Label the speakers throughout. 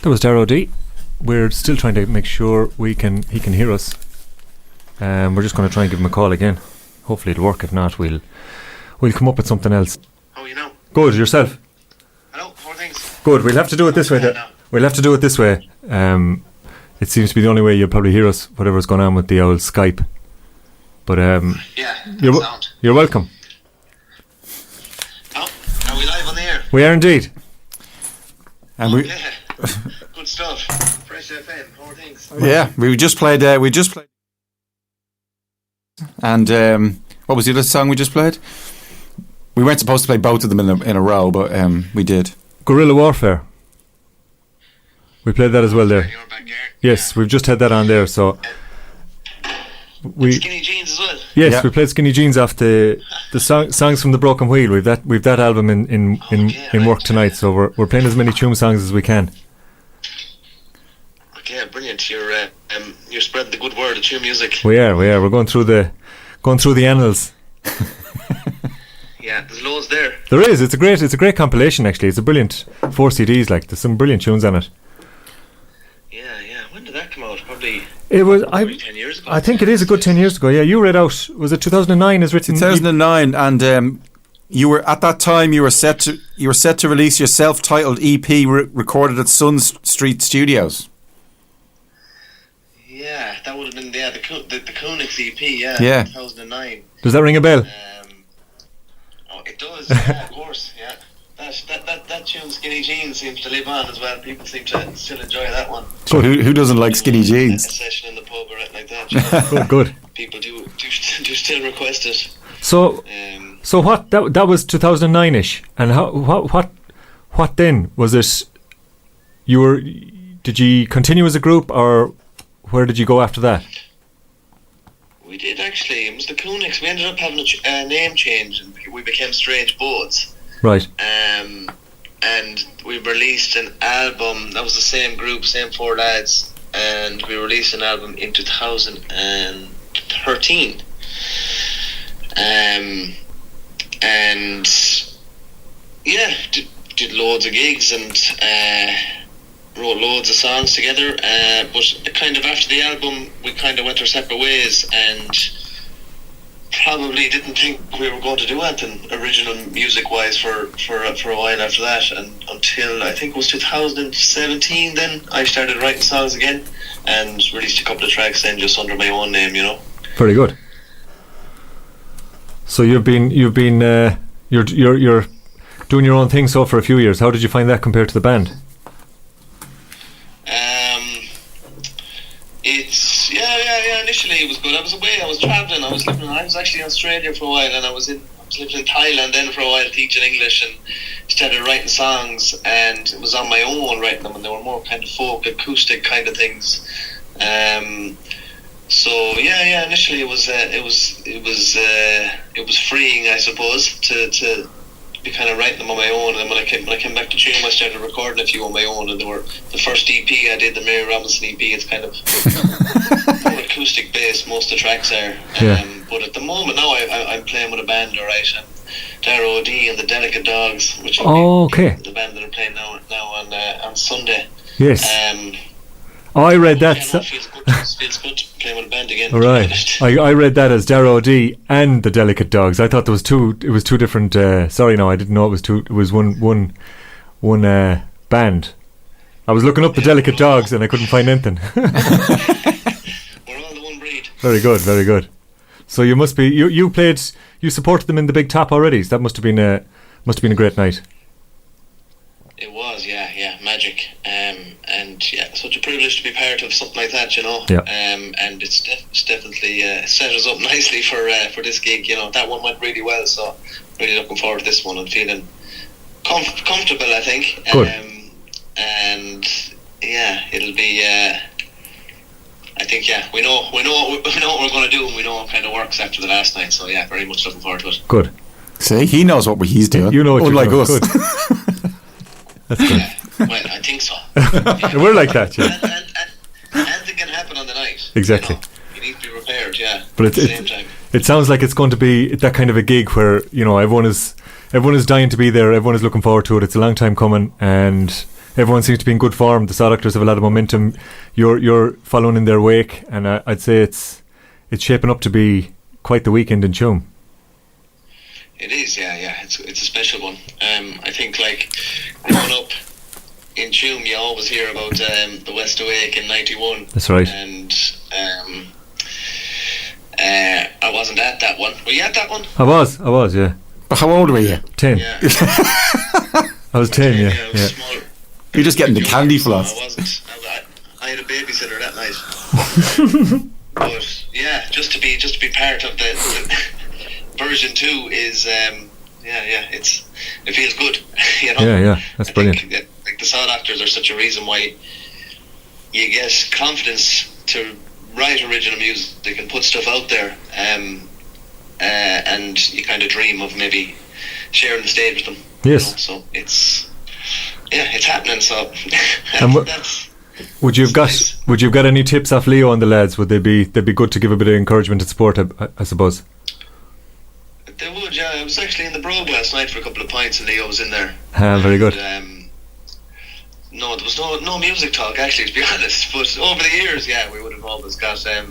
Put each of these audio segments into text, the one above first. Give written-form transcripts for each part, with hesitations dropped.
Speaker 1: That was Darragh. We're still trying to make sure he can hear us. We're just going to try and give him a call again. Hopefully it'll work. If not, we'll come up with something else.
Speaker 2: How are you now?
Speaker 1: Good. Yourself?
Speaker 2: Hello. How are things?
Speaker 1: Good. We'll have to do it this way. We'll have to do it this way. It seems to be the only way you'll probably hear us, whatever's going on with the old Skype. But you're welcome.
Speaker 2: Oh, are we live on the air?
Speaker 1: We are indeed.
Speaker 2: And good stuff. Fresh FM. How are things?
Speaker 3: Yeah, we just played. And what was the other song we just played? We weren't supposed to play both of them in a row, but we did.
Speaker 1: Guerrilla Warfare. We played that as well there.
Speaker 2: You're back there.
Speaker 1: Yes, we've just had that on there. So
Speaker 2: Skinny Jeans as well.
Speaker 1: Yes,
Speaker 3: yeah.
Speaker 1: We played Skinny Jeans off the songs from the Broken Wheel. We've that album in work tonight. So we're playing as many Tuam songs as we can.
Speaker 2: Okay, brilliant. You're spreading the good word of Tuam music.
Speaker 1: We are. We're going through the annals.
Speaker 2: Yeah, there's loads there.
Speaker 1: There is. It's a great compilation actually. It's a brilliant 4 CDs. Like there's some brilliant tunes on it.
Speaker 2: Yeah. When did that come out? Probably
Speaker 1: 10
Speaker 2: years ago.
Speaker 1: I think it is a good 10 years ago. Yeah, you read out. Was it 2009? Is written
Speaker 3: 2009, and you were at that time. You were set to release your self-titled EP recorded at Sun Street Studios.
Speaker 2: Yeah, that would have been the Koenig's EP.
Speaker 3: Yeah.
Speaker 2: 2009.
Speaker 1: Does that ring a bell?
Speaker 2: It does. Yeah, of course. Yeah. That tune Skinny Jeans seems to live on as well. People seem to still enjoy that one.
Speaker 3: So who doesn't like Skinny Jeans?
Speaker 2: A session in the pub or anything like that. You know?
Speaker 1: Good.
Speaker 2: People do still request it.
Speaker 1: So what that was 2009ish, and what then was it? Did you continue as a group, or where did you go after that?
Speaker 2: We did actually. It was the Koenigs. We ended up having a name change, and we became Strange Boats.
Speaker 1: Right.
Speaker 2: And we released an album. That was the same group, same 4 lads, and we released an album in 2013. And yeah, did loads of gigs and wrote loads of songs together. But kind of after the album, we kind of went our separate ways and probably didn't think we were going to do anything original music-wise for a while after that, and until I think it was 2017. Then I started writing songs again and released a couple of tracks then just under my own name, you know.
Speaker 1: Very good. So you're doing your own thing so for a few years. How did you find that compared to the band? Initially it was good. I was away, I was travelling, I was actually in Australia for a while, and I was living in Thailand then for a while teaching English, and started writing songs, and it was on my own writing them, and they were more kind of folk, acoustic kind of things. Initially it was freeing, I suppose, to be kind of writing them on my own. And then when I came back to Tuam, I started recording a few on my own, and they were the first EP I did, the Mary Robinson EP. It's kind of more acoustic based, most of the tracks are. But at the moment now I'm playing with a band, alright, and Darragh and the Delicate Dogs, which is the band that are playing now on Sunday. Yes. I read that.
Speaker 2: Feels good to play with a band again.
Speaker 1: Right. I read that as Darragh and the Delicate Dogs. I thought it was two different. Sorry, no, I didn't know it was two. It was one band. I was looking up the Delicate Dogs and I couldn't find anything.
Speaker 2: We're all the one breed.
Speaker 1: Very good, very good. So you must be you supported them in the Big Top already. So that must have been a great night.
Speaker 2: It was, yeah, magic, and yeah, such a privilege to be part of something like that, you know.
Speaker 1: Yeah.
Speaker 2: And it's definitely set us up nicely for this gig, you know. That one went really well, so really looking forward to this one. I'm feeling comfortable, I think.
Speaker 1: Good.
Speaker 2: And yeah, it'll be. I think we know what we're going to do, and we know what kind of works after the last night. So yeah, very much looking forward to it.
Speaker 1: Good.
Speaker 3: See, he knows what he's doing.
Speaker 1: You know what
Speaker 3: unlike
Speaker 1: you're
Speaker 3: us.
Speaker 1: Good. That's good.
Speaker 2: Well, I think so.
Speaker 1: We're like that, yeah.
Speaker 2: And anything can happen on the night.
Speaker 1: Exactly.
Speaker 2: You need to be prepared, yeah.
Speaker 1: But
Speaker 2: at the same time.
Speaker 1: It sounds like it's going to be that kind of a gig where, you know, everyone is dying to be there. Everyone is looking forward to it. It's a long time coming, and
Speaker 4: everyone seems to be in good form. The Saw Doctors have a lot of momentum. You're following in their wake, and I'd say it's shaping up to be quite the weekend in Tuam.
Speaker 2: It is, yeah. It's a special one. I think, like, growing up in Tuam, you always hear about the West Awake in '91.
Speaker 4: That's right.
Speaker 2: And I wasn't at that one. Were you at that one?
Speaker 4: I was, yeah.
Speaker 3: But how old were you?
Speaker 4: 10.
Speaker 2: Yeah.
Speaker 4: I was 10, yeah.
Speaker 2: I was small.
Speaker 3: You're just getting the candy floss.
Speaker 2: I wasn't. I had a babysitter that night. But yeah, just to be part of the version 2 is it feels good, you know.
Speaker 4: Yeah, that's brilliant.
Speaker 2: Like the Saw Doctors are such a reason why you get confidence to write original music and put stuff out there, and you kind of dream of maybe sharing the stage with them.
Speaker 4: Yes.
Speaker 2: You know? So it's happening. So that's.
Speaker 4: Would you have got any tips off Leo and the lads? Would they be good to give a bit of encouragement and support? I suppose.
Speaker 2: They would, yeah. I was actually in the Brogue last night for a couple of pints, and Leo was in there.
Speaker 4: Very good.
Speaker 2: No, there was no music talk actually, to be honest. But over the years, yeah, we would have always got a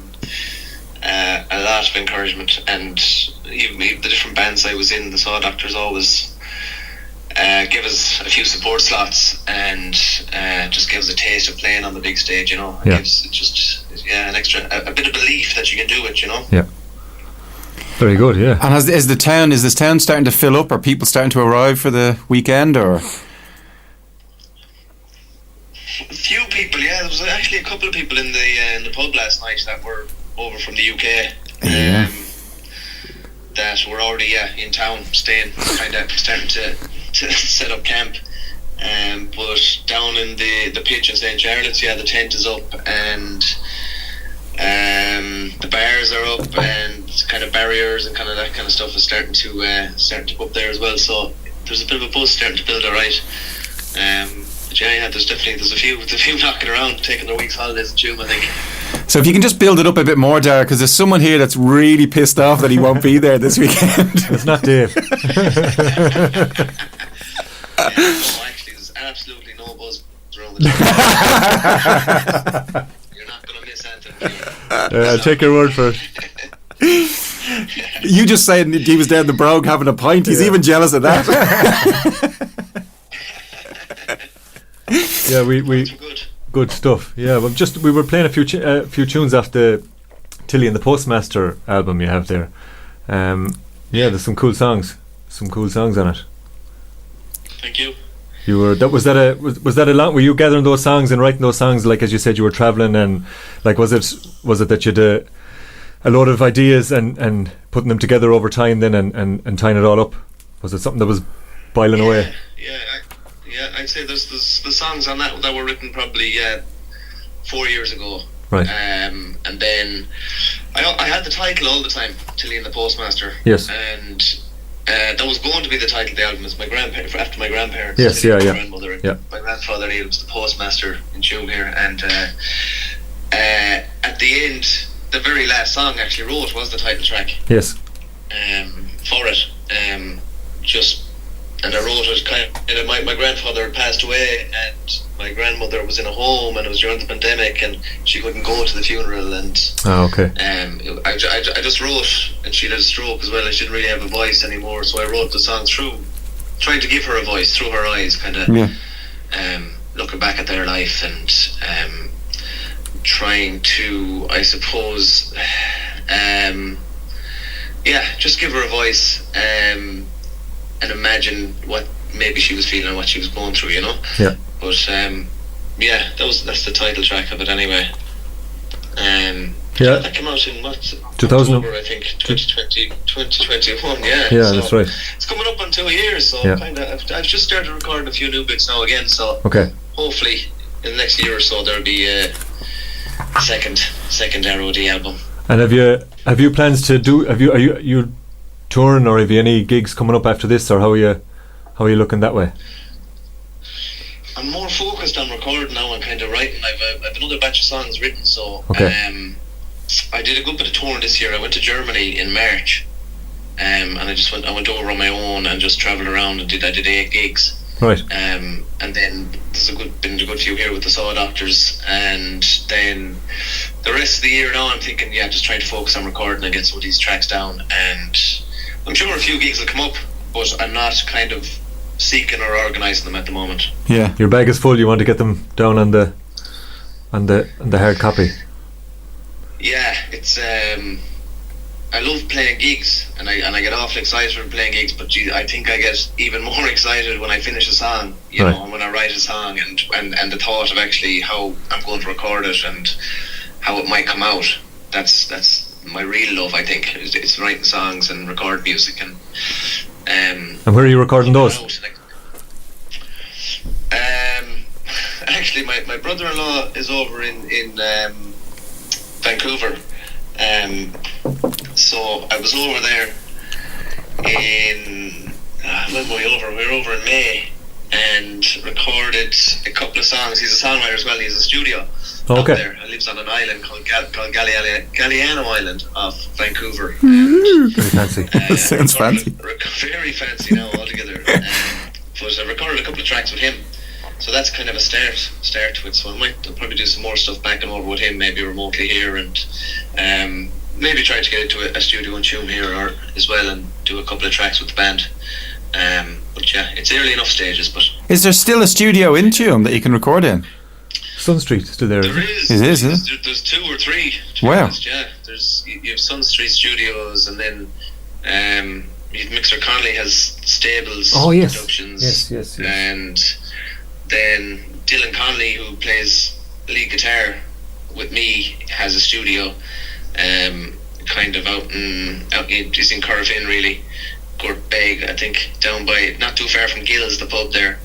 Speaker 2: lot of encouragement, and even the different bands I was in, the Saw Doctors always give us a few support slots and just gives a taste of playing on the big stage, you know. It gives just an extra a bit of belief that you can do it, you know.
Speaker 4: Yeah. Very good, yeah.
Speaker 3: And is this town starting to fill up? Are people starting to arrive for the weekend, or?
Speaker 2: A few people, yeah. There was actually a couple of people in the pub last night that were over from the UK.
Speaker 3: Yeah.
Speaker 2: That were already in town, staying, kind of starting to set up camp. But down in the pitch in St. Charlotte's, the tent is up, and the bars are up, and kind of barriers and kind of that kind of stuff is starting to go up there as well. So there's a bit of a buzz starting to build, alright. But yeah, there's a few knocking around, taking their week's holidays in Tuam, I think.
Speaker 3: So if you can just build it up a bit more, Darragh, because there's someone here that's really pissed off that he won't be there this weekend.
Speaker 4: It's not Dave.
Speaker 2: No, actually, there's absolutely no buzz around the town. You're not going to miss anything.
Speaker 4: I'll take your word for
Speaker 3: it. You just saying he was down the Brogue having a pint. He's even jealous of that.
Speaker 4: Yeah, we good stuff. Yeah, we were playing a few tunes off the Tilly and the Postmaster album you have there. There's some cool songs on it.
Speaker 2: Thank you.
Speaker 4: Was that a long? Were you gathering those songs and writing those songs, like as you said you were travelling, and like was it that you had a lot of ideas and putting them together over time then and tying it all up? Was it something that was boiling away?
Speaker 2: Yeah, I'd say there's the songs on that were written probably 4 years ago.
Speaker 4: Right.
Speaker 2: And then I had the title all the time, Tilly and the Postmaster.
Speaker 4: Yes.
Speaker 2: And that was going to be the title of the album. It's after my grandparents.
Speaker 4: Yes,
Speaker 2: my
Speaker 4: yeah.
Speaker 2: grandmother and
Speaker 4: yeah.
Speaker 2: my grandfather Neil was the postmaster in Tuam here, and at the end, the very last song I actually wrote was the title track.
Speaker 4: Yes.
Speaker 2: For it, and I wrote it kind of, my grandfather had passed away, and my grandmother was in a home, and it was during the pandemic, and she couldn't go to the funeral, and
Speaker 4: okay.
Speaker 2: I just wrote, and she had a stroke as well, and she didn't really have a voice anymore, so I wrote the song trying to give her a voice through her eyes, kind of looking back at their life, and trying to, I suppose, just give her a voice, and imagine what maybe she was feeling and what she was going through, you know.
Speaker 4: Yeah.
Speaker 2: But that's the title track of it anyway. That came out in
Speaker 4: 2000,
Speaker 2: October, I think, 2021. Yeah.
Speaker 4: Yeah,
Speaker 2: so
Speaker 4: that's right.
Speaker 2: It's coming up on 2 years, so I've just started recording a few new bits now again. So hopefully in the next year or so there'll be a second ROD album. And
Speaker 4: have you plans to do? Are you touring, or have you any gigs coming up after this, or how are you looking that way?
Speaker 2: I'm more focused on recording now and kind of writing. I've another batch of songs written, so I did a good bit of touring this year. I went to Germany in March, and I went over on my own and just travelled around and I did 8 gigs.
Speaker 4: Right.
Speaker 2: And then the been a good few here with the Saw Doctors, and then the rest of the year now I'm thinking, just trying to focus on recording and get some of these tracks down, and I'm sure a few gigs will come up, but I'm not kind of seeking or organising them at the moment.
Speaker 3: Yeah,
Speaker 4: your bag is full. You want to get them down on the hard copy.
Speaker 2: Yeah, it's I love playing gigs, and I get awfully excited when playing gigs, but I think I get even more excited when I finish a song, you know, and when I write a song, and the thought of actually how I'm going to record it and how it might come out. That's my real love, I think. It's writing songs and record music, and
Speaker 4: where are you recording those?
Speaker 2: Actually, my brother-in-law is over in Vancouver. So I was over there when we were over in May and recorded a couple of songs. He's a songwriter as well. He has a studio up there. He lives on an island called Galliano Island off Vancouver.
Speaker 4: Very fancy.
Speaker 3: Sounds fancy.
Speaker 2: Very fancy now altogether. But I recorded a couple of tracks with him. So that's kind of a start to it. So I'll probably do some more stuff back and over with him, maybe remotely here, and maybe try to get into a studio in Tuam here or as well, and do a couple of tracks with the band. But yeah, it's early enough stages. But
Speaker 3: is there still a studio in Tuam that you can record in?
Speaker 4: Sun Street still there?
Speaker 2: There is. There's 2 or 3.
Speaker 3: Wow.
Speaker 2: Honest, yeah. You have Sun Street Studios, and then Mixer Connolly has Stables Productions. Yes. And then Dylan Connolly, who plays lead guitar with me, has a studio kind of out in he's in Corofin, really, Beg, I think, down by not too far from Gill's, the pub there.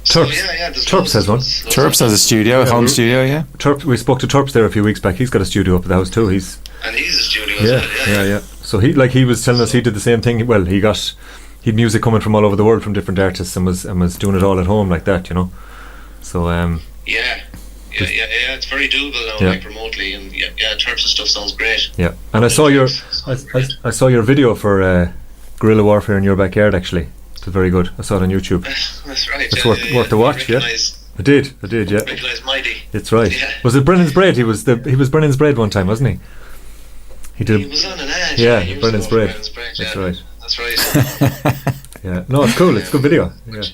Speaker 4: Terps has one.
Speaker 3: Terps has a studio, a home studio, yeah.
Speaker 4: We spoke to Terps there a few weeks back. He's got a studio up at the house too.
Speaker 2: He's a studio as well, yeah.
Speaker 4: So he was telling us he did the same thing. Well, he'd music coming from all over the world from different artists, and was doing it all at home like that, you know. So it's very doable now, like remotely, and Terps stuff sounds great. Yeah, and I saw your video for guerrilla warfare in your backyard. Actually, it was very good. I saw it on YouTube.
Speaker 2: That's right.
Speaker 4: It's worth to watch. Yeah, I did. Yeah.
Speaker 2: Recognise Mighty.
Speaker 4: It's right. Yeah. Was it Brennan's Bread? He was Brennan's Bread one time, wasn't he? He
Speaker 2: was on an ad.
Speaker 4: Yeah, Brennan's Bread. That's right. Yeah. No, it's cool. It's a good video. Yeah.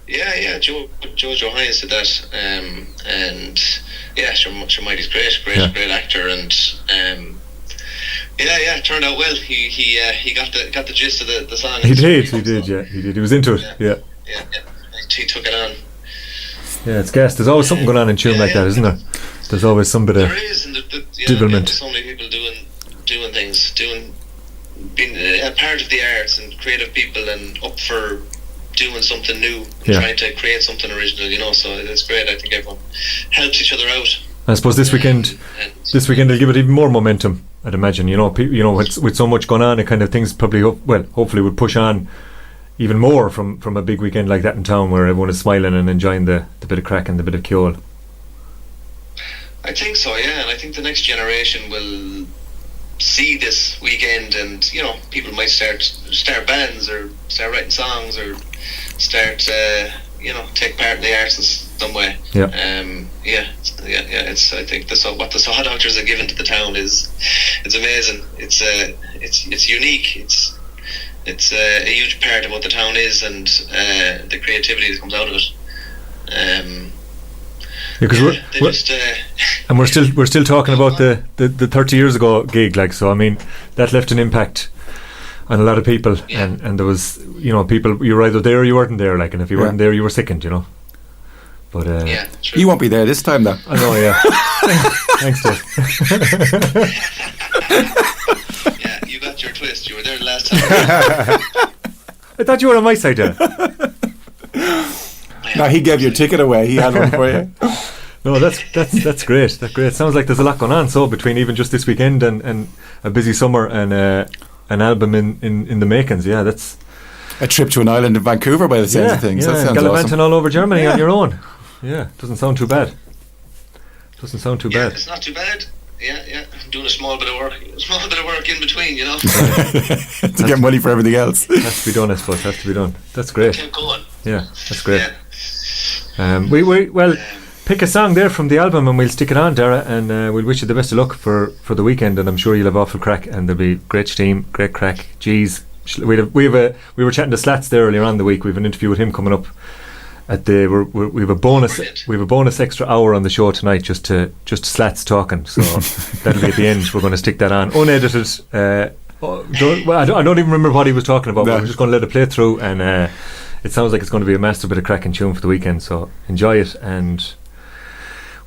Speaker 2: Yeah. Jojo Hines did that, and sure Mighty's great actor, and it turned out well. He got the gist of the song.
Speaker 4: He did. He was into it. Yeah.
Speaker 2: He took it on.
Speaker 4: Yeah, it's gas. There's always something going on in Tuam like that, isn't there? There's always some bit of development.
Speaker 2: So many people doing things, being a part of the arts and creative people, and up for doing something new, trying to create something original, you know. So it's great. I think everyone helps each other out.
Speaker 4: I suppose this weekend will give it even more momentum, I'd imagine. You know, with so much going on, it kind of things probably hopefully would push on even more from a big weekend like that in town, where everyone is smiling and enjoying the bit of crack and the bit of kiol.
Speaker 2: I think so, yeah, and I think the next generation will see this weekend, and you know, people might start bands or start writing songs or start take part in the arts in some way. It's I think what the Saw Doctors are given to the town it's amazing. It's unique. It's a huge part of what the town is, and the creativity that comes out of it.
Speaker 4: Because we're still talking about the 30 years ago gig, like, so I mean that left an impact on a lot of people, and there was, you know, people, you were either there or you weren't there, like, and if you weren't there, you were sickened, you know. But
Speaker 2: true.
Speaker 3: You won't be there this time, though.
Speaker 4: I know, yeah. Thanks, Dave.
Speaker 2: Yeah, you got your twist. You were there the last time.
Speaker 4: I thought you were on my side, yeah.
Speaker 3: No, he gave your ticket away. He had one for you.
Speaker 4: No, that's great. That's great. Sounds like there's a lot going on. So between even just this weekend and a busy summer and an album in the makings, yeah, that's
Speaker 3: a trip to an island in Vancouver by the sounds of things. That sounds
Speaker 4: gallivanting all over Germany on your own. Yeah, doesn't sound too bad.
Speaker 2: It's not too bad. Yeah. I'm doing a small bit of work in between, you know.
Speaker 3: To get money for everything else.
Speaker 4: Has to be done, I suppose. Has to be done. That's great.
Speaker 2: Keep going.
Speaker 4: Yeah, that's great.
Speaker 2: Yeah.
Speaker 4: Pick a song there from the album and we'll stick it on, Darragh, and we'll wish you the best of luck for the weekend, and I'm sure you'll have awful crack and there'll be great steam, great crack. Jeez, we were chatting to Slats there earlier on in the week. We have an interview with him coming up at the we have a bonus extra hour on the show tonight, just Slats talking, so that'll be at the end. We're going to stick that on unedited. I don't even remember what he was talking about, but I'm just going to let it play through, and it sounds like it's going to be a master bit of cracking tune for the weekend, so enjoy it, and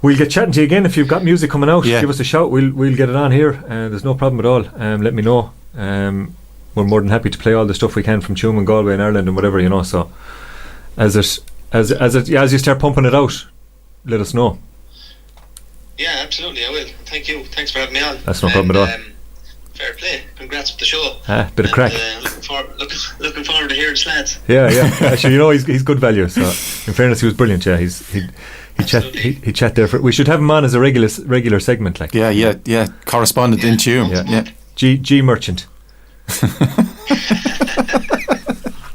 Speaker 4: we'll get chatting to you again if you've got music coming out. Give us a shout. We'll get it on here. There's no problem at all. Let me know. We're more than happy to play all the stuff we can from Tuam and Galway and Ireland and whatever, you know. So as you start pumping it out, let us know.
Speaker 2: Yeah, absolutely, I will. Thank you. Thanks for having me on.
Speaker 4: That's no problem at all.
Speaker 2: Fair play. Congrats with the show.
Speaker 4: Bit of crack.
Speaker 2: Looking forward to hearing Slats.
Speaker 4: Yeah. Actually, you know, he's good value. So in fairness, he was brilliant. Yeah, he chat there for. We should have him on as a regular segment, like.
Speaker 3: Yeah. Correspondent in Tuam.
Speaker 4: Yeah. G merchant.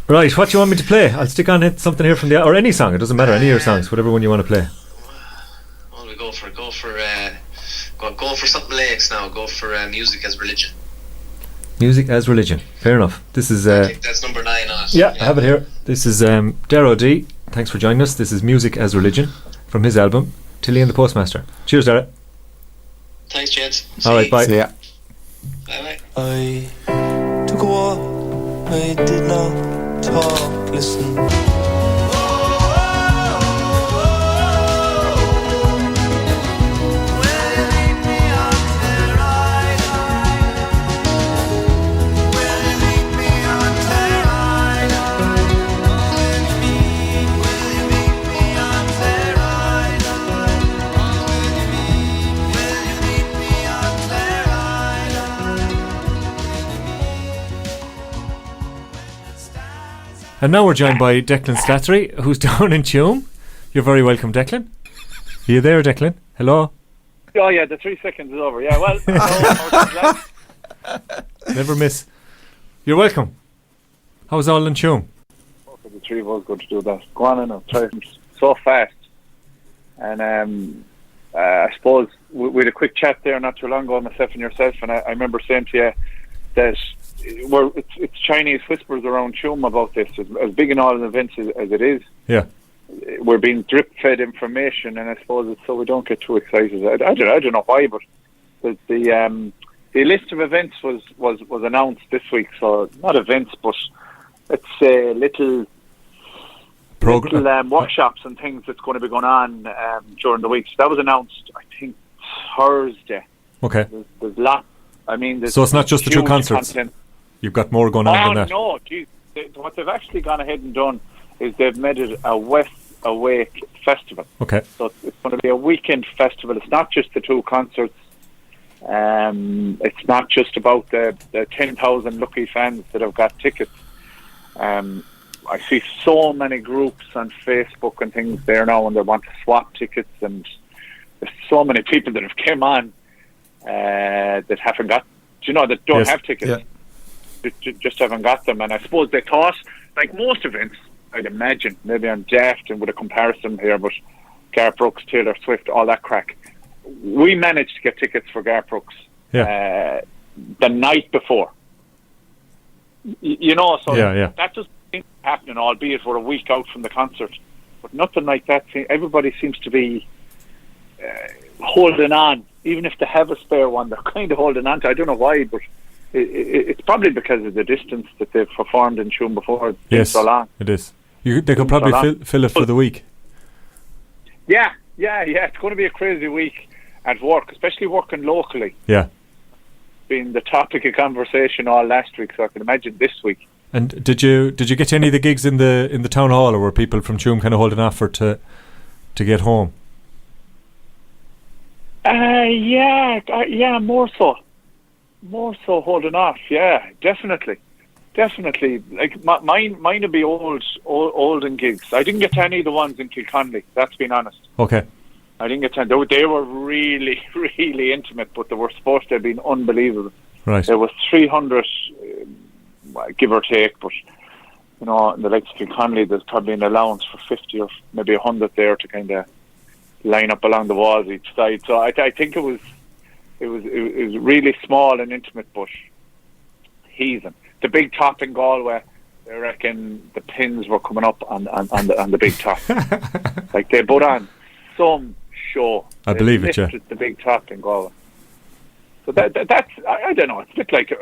Speaker 4: Right, what do you want me to play? I'll stick on something here from or any song. It doesn't matter. Any of your songs, whatever one you want to play.
Speaker 2: Well, we go for something lakes now. Go for Music as Religion.
Speaker 4: Music as Religion. Fair enough. This is.
Speaker 2: I think that's number 9 on it.
Speaker 4: Yeah, I have it here. This is Darragh D. Thanks for joining us. This is Music as Religion from his album Tilly and the Postmaster. Cheers, Darragh.
Speaker 2: Thanks, gents.
Speaker 4: All right, bye.
Speaker 3: See ya.
Speaker 2: Bye.
Speaker 5: I took a walk, I did not talk, listen.
Speaker 4: And now we're joined by Declan Slattery, who's down in Tuam. You're very welcome, Declan. Are you there, Declan? Hello?
Speaker 6: Oh, yeah, the 3 seconds is over. Yeah, well,
Speaker 4: never miss. You're welcome. How's all in Tuam?
Speaker 6: okay, the three of us going to do that. Go on and try so fast. And I suppose we had a quick chat there not too long ago, myself and yourself, and I remember saying to you that it's Chinese whispers around Tuam about this, as big in all the events as it is.
Speaker 4: Yeah.
Speaker 6: We're being drip-fed information, and I suppose it's so we don't get too excited. I don't know why, but the list of events was announced this week. So not events, but it's little workshops and things that's going to be going on during the week. So that was announced, I think, Thursday.
Speaker 4: Okay.
Speaker 6: There's lots. I mean,
Speaker 4: so it's not just the 2 concerts.
Speaker 6: Content.
Speaker 4: You've got more going on than that.
Speaker 6: No, geez. What they've actually gone ahead and done is they've made it a West Awake festival.
Speaker 4: Okay.
Speaker 6: So it's going to be a weekend festival. It's not just the 2 concerts. It's not just about the 10,000 lucky fans that have got tickets. I see so many groups on Facebook and things there now, and they want to swap tickets, and there's so many people that have come on that haven't got, that don't have tickets.
Speaker 3: Yeah.
Speaker 6: Just haven't got them. And I suppose they thought, like most events, I'd imagine, maybe I'm daft and with a comparison here, but Garth Brooks, Taylor Swift, all that crack. We managed to get tickets for Garth Brooks the night before. So that doesn't seem happening, albeit we're a week out from the concert. But nothing like that. Everybody seems to be holding on. Even if they have a spare one, they're kind of holding on to. I don't know why, but it's probably because of the distance that they've performed in Tuam before. It's been so long.
Speaker 4: It is. They could probably fill it for the week.
Speaker 6: Yeah. It's going to be a crazy week at work, especially working locally.
Speaker 4: Yeah.
Speaker 6: Being the topic of conversation all last week, so I can imagine this week.
Speaker 4: And did you get to any of the gigs in the town hall, or were people from Tuam kind of holding off to get home?
Speaker 6: More so holding off. Yeah, definitely. Like mine would be olden gigs. I didn't get to any of the ones in Kilconnelly. That's being honest.
Speaker 4: Okay.
Speaker 6: I didn't get to. They were really, really intimate, but they were supposed to have been unbelievable.
Speaker 4: Right.
Speaker 6: There was 300, give or take, but you know, in the likes of Kilconnelly, there's probably an allowance for 50 or maybe 100 there to kind of line up along the walls each side. So I think it was really small and intimate, but heaving. The big top in Galway, I reckon the pins were coming up on the big top. Like they put on some show.
Speaker 4: I believe it, yeah.
Speaker 6: The big top in Galway. So that's I don't know. It's a bit like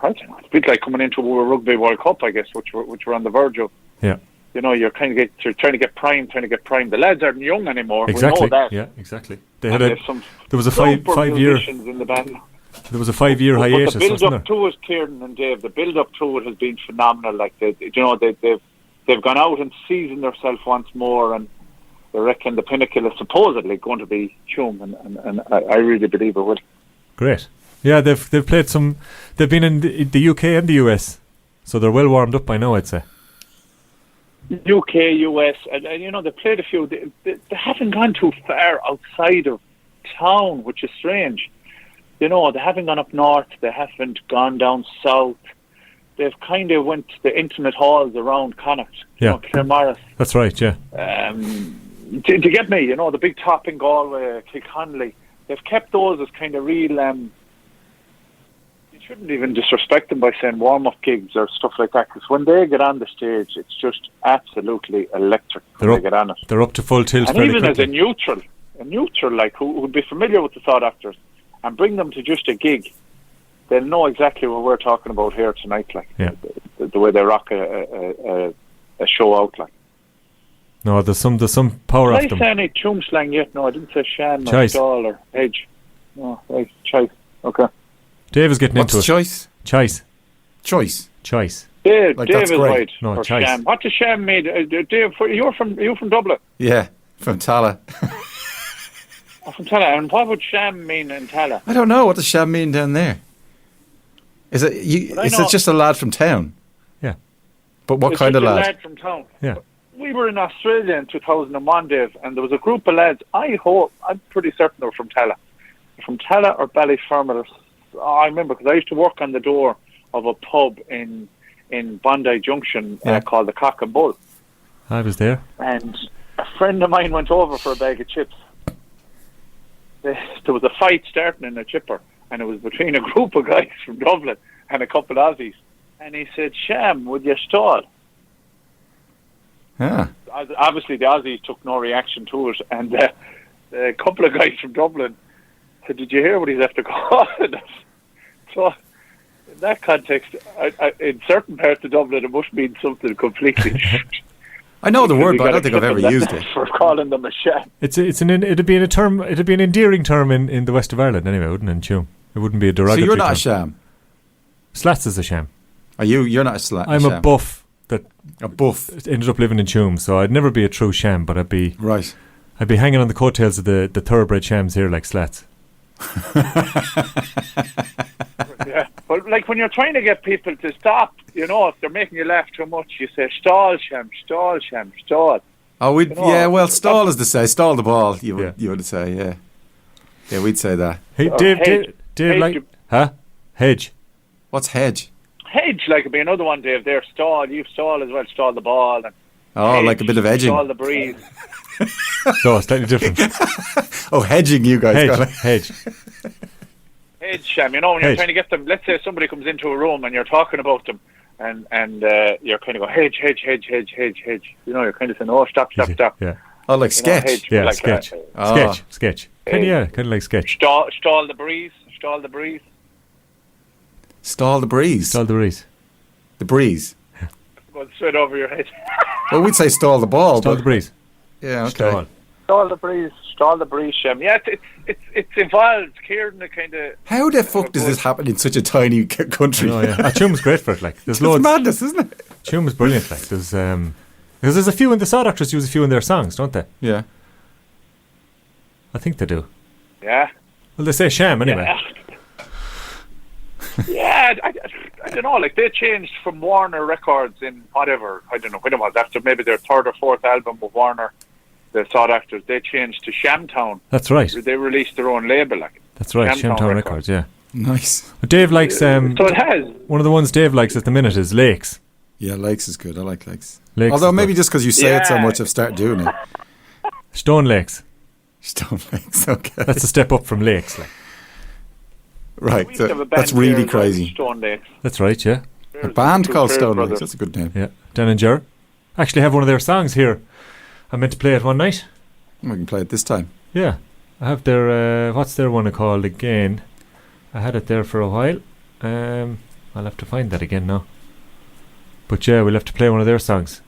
Speaker 6: It's a bit like coming into a Rugby World Cup, I guess, which we're on the verge of.
Speaker 4: Yeah.
Speaker 6: You know, you're trying to get primed. The lads aren't young anymore.
Speaker 4: Exactly.
Speaker 6: We know that.
Speaker 4: Yeah, exactly. They had there was a 5 year
Speaker 6: in the band.
Speaker 4: There was a 5 year hiatus.
Speaker 6: But the build up to it, Kieran and Dave, the build up to it has been phenomenal. Like they've gone out and seasoned themselves once more, and they reckon the pinnacle is supposedly going to be Tuam, and I really believe it will.
Speaker 4: Great. Yeah, they've played some. They've been in the UK and the US, so they're well warmed up by now, I'd say.
Speaker 6: UK, US, and you know, they played a few. They haven't gone too far outside of town, which is strange. You know, they haven't gone up north. They haven't gone down south. They've kind of went to the intimate halls around Connacht.
Speaker 4: Yeah,
Speaker 6: Claremorris.
Speaker 4: That's right. Yeah.
Speaker 6: To get me, you know, the big top in Galway, Kilconnelly. They've kept those as kind of real. You shouldn't even disrespect them by saying warm-up gigs or stuff like that, because when they get on the stage, it's just absolutely electric when they get on it.
Speaker 4: They're up to full tilt.
Speaker 6: And even quickly. As a neutral like who would be familiar with the Sought Actors, and bring them to just a gig, they'll know exactly what we're talking about here tonight. Like the way they rock a show out. Like.
Speaker 4: No, there's some power off them.
Speaker 6: Did I say any Tuam slang yet? No, I didn't say sham or stall or edge. No, right, choice. Okay.
Speaker 4: Dave is getting into it.
Speaker 3: Choice?
Speaker 4: Choice.
Speaker 6: Dave,
Speaker 3: like,
Speaker 6: Dave is
Speaker 3: great.
Speaker 6: right.
Speaker 4: No,
Speaker 6: or
Speaker 4: choice.
Speaker 6: Sham. What does sham mean? Dave, you're from Dublin.
Speaker 3: Yeah, from Tala.
Speaker 6: Oh, from Tala. And what would sham mean in Tala?
Speaker 3: I don't know. What does sham mean down there? Is it just a lad from town?
Speaker 4: Yeah.
Speaker 3: But what kind of lad?
Speaker 6: A lad from town.
Speaker 4: Yeah.
Speaker 6: We were in Australia in 2001, Dave, and there was a group of lads. I'm pretty certain they were from Tala. From Tala or Ballyfermot. I remember because I used to work on the door of a pub in Bondi Junction called the Cock and Bull.
Speaker 4: I was there.
Speaker 6: And a friend of mine went over for a bag of chips. There was a fight starting in a chipper, and it was between a group of guys from Dublin and a couple of Aussies. And he said, "Sham, would you stall?"
Speaker 3: Yeah.
Speaker 6: Obviously, the Aussies took no reaction to it, and a couple of guys from Dublin said, "Did you hear what he's after calling us?" So, in that context, in certain parts of Dublin, it must mean something completely.
Speaker 3: I know the word, but I don't think I've ever used it.
Speaker 6: For calling them a sham.
Speaker 4: It'd be an endearing term in the west of Ireland anyway, wouldn't it? In Tuam, it wouldn't be a derogatory.
Speaker 3: So you're not
Speaker 4: term.
Speaker 3: a sham.
Speaker 4: Slats is a sham.
Speaker 3: Are you? You're not a sham.
Speaker 4: I'm a buff.
Speaker 3: A buff.
Speaker 4: Ended up living in Tuam, so I'd never be a true sham, but I'd be
Speaker 3: right.
Speaker 4: I'd be hanging on the coattails of the thoroughbred shams here, like Slats.
Speaker 6: Yeah, but like when you're trying to get people to stop, you know, if they're making you laugh too much, you say stall, sham, stall, sham, stall.
Speaker 3: Oh,
Speaker 6: you know,
Speaker 3: well, stall is to say, stall the ball. You would say, yeah, we'd say that.
Speaker 4: Hey, Dave, like, huh? Hedge.
Speaker 3: What's hedge?
Speaker 6: Hedge, like, would be another one, Dave. There, stall. You stall as well. Stall the ball. And hedge,
Speaker 3: like a bit of edging.
Speaker 6: Stall the breeze.
Speaker 4: No, slightly different.
Speaker 3: Oh, hedging, you guys got it.
Speaker 4: Hedge.
Speaker 6: Hedge, Sham. You know, when you're trying to get them, let's say somebody comes into a room and you're talking about them, and you're kind of going, hedge. You know, you're kind of saying, oh, stop.
Speaker 4: Yeah.
Speaker 3: Oh, like sketch.
Speaker 6: Hedge,
Speaker 4: yeah,
Speaker 6: like
Speaker 4: sketch. Sketch. Kind of like sketch.
Speaker 6: Stall the breeze.
Speaker 3: Stall the breeze.
Speaker 4: Stall the breeze.
Speaker 3: The breeze.
Speaker 6: Going straight over your head.
Speaker 3: Well, we'd say stall the ball.
Speaker 4: Stall the breeze.
Speaker 3: Yeah, okay.
Speaker 6: Stall the breeze, Shem. Yeah, it's evolved. Kieran, the kind of.
Speaker 3: How the fuck does this happen in such a tiny country?
Speaker 4: Oh, yeah. Tuam's great for it. Like, there's
Speaker 3: loads. It's madness, isn't it?
Speaker 4: Tuam's brilliant. Like, there's because there's a few in the Sought Actors use a few in their songs, don't they?
Speaker 3: Yeah.
Speaker 4: I think they do.
Speaker 6: Yeah.
Speaker 4: Well, they say sham anyway.
Speaker 6: Yeah, I don't know. Like, they changed from Warner Records in whatever, I don't know when it was, after maybe their third or fourth album with Warner, the Sought Actors, they changed to Shamtown.
Speaker 4: That's right.
Speaker 6: They released their own label, like.
Speaker 4: That's right, Shamtown Records, yeah.
Speaker 3: Nice.
Speaker 4: But Dave likes.
Speaker 6: So it has.
Speaker 4: One of the ones Dave likes at the minute is Lakes.
Speaker 3: Yeah, Lakes is good. I like Lakes.
Speaker 4: Lakes
Speaker 3: Although
Speaker 4: is
Speaker 3: maybe
Speaker 4: good.
Speaker 3: just because you say it so
Speaker 6: Yeah.
Speaker 3: much, I've started doing it.
Speaker 4: Stone Lakes.
Speaker 3: Stone Lakes, okay.
Speaker 4: That's a step up from Lakes. Like.
Speaker 3: Right,
Speaker 6: We used to have a band
Speaker 3: that's really
Speaker 6: here,
Speaker 3: crazy.
Speaker 6: Stone Lakes.
Speaker 4: That's right, yeah.
Speaker 3: A band
Speaker 6: Two
Speaker 3: called
Speaker 6: Fair
Speaker 3: Stone
Speaker 6: brothers.
Speaker 3: Lakes, that's a good name.
Speaker 4: Yeah. Down in Ger. Actually have one of their songs here. I meant to play it one night.
Speaker 3: We can play it this time.
Speaker 4: Yeah. I have their, what's their one called again? I had it there for a while. I'll have to find that again now. But yeah, we'll have to play one of their songs.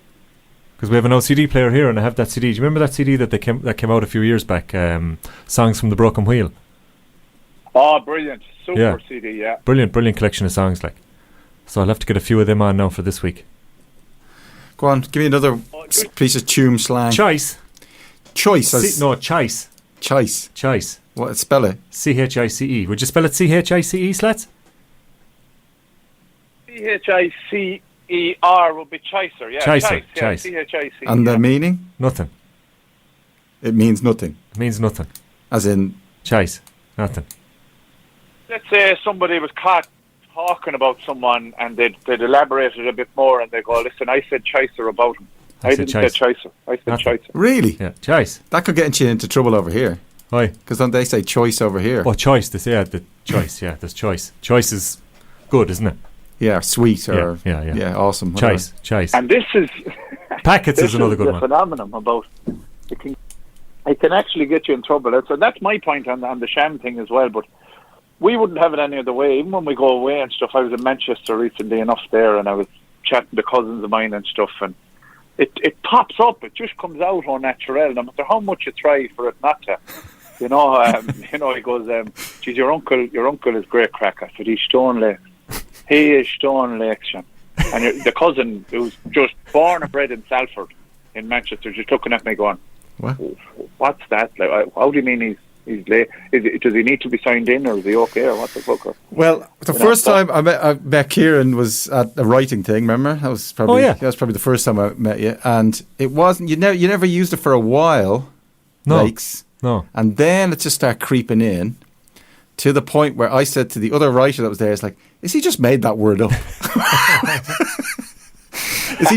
Speaker 4: Because we have an OCD player here and I have that CD. Do you remember that CD that came out a few years back? Songs from the Broken Wheel.
Speaker 6: Oh, brilliant. Super
Speaker 4: Yeah.
Speaker 6: CD, yeah.
Speaker 4: Brilliant collection of songs like. So I'll have to get a few of them on now for this week.
Speaker 3: Go on, give me another piece of Tuam slang.
Speaker 4: Choice.
Speaker 3: Choice.
Speaker 4: Choice.
Speaker 3: Choice.
Speaker 4: Choice.
Speaker 3: What? Spell it.
Speaker 4: CHICE. Would you spell it CHICE, Slats?
Speaker 6: CHICER would be Chicer, yeah.
Speaker 4: Chicer,
Speaker 6: Yeah,
Speaker 4: Chice.
Speaker 6: CHICE.
Speaker 3: And the meaning?
Speaker 4: Nothing.
Speaker 3: It means nothing.
Speaker 4: It means nothing.
Speaker 3: As in,
Speaker 4: Choice. Nothing.
Speaker 6: Let's say somebody was caught talking about someone and they'd elaborated a bit more and they go, listen, I said Chicer about him. I
Speaker 4: said
Speaker 6: didn't
Speaker 4: Chice.
Speaker 6: say Chicer. I said
Speaker 4: Nothing.
Speaker 6: Chicer.
Speaker 3: really?
Speaker 4: Yeah. Choice.
Speaker 3: That could get you into trouble over here.
Speaker 4: Why?
Speaker 3: Because don't they say choice over here?
Speaker 4: Oh, choice. They say the choice. Yeah, there's choice. Choice is good, isn't it?
Speaker 3: Yeah, sweet or...
Speaker 4: Yeah.
Speaker 3: awesome. whatever.
Speaker 4: Choice.
Speaker 6: And this is...
Speaker 4: Packets
Speaker 6: this
Speaker 4: is another good
Speaker 6: the
Speaker 4: one.
Speaker 6: phenomenon about... It can actually get you in trouble. And that's my point on the sham thing as well, but we wouldn't have it any other way. Even when we go away and stuff, I was in Manchester recently enough there and I was chatting to cousins of mine and stuff and it pops up. It just comes out on natural, no matter how much you try for it not to. He goes, geez, your uncle is great crack. I said, he's Stone Lakes. He is Stone Lakes, Sean. And the cousin who's just born and bred in Salford in Manchester just looking at me going,
Speaker 3: What?
Speaker 6: what's that? Like, how do you mean he's late? Does he need to be signed in or is he okay or what the fuck?
Speaker 3: Well, the first time I met Kieran was at a writing thing, remember? That was probably the first time I met you. And it wasn't, you never used it for a while,
Speaker 4: No.
Speaker 3: Lakes.
Speaker 4: No.
Speaker 3: And then it just started creeping in to the point where I said to the other writer that was there, it's like, is he just made that word up? Is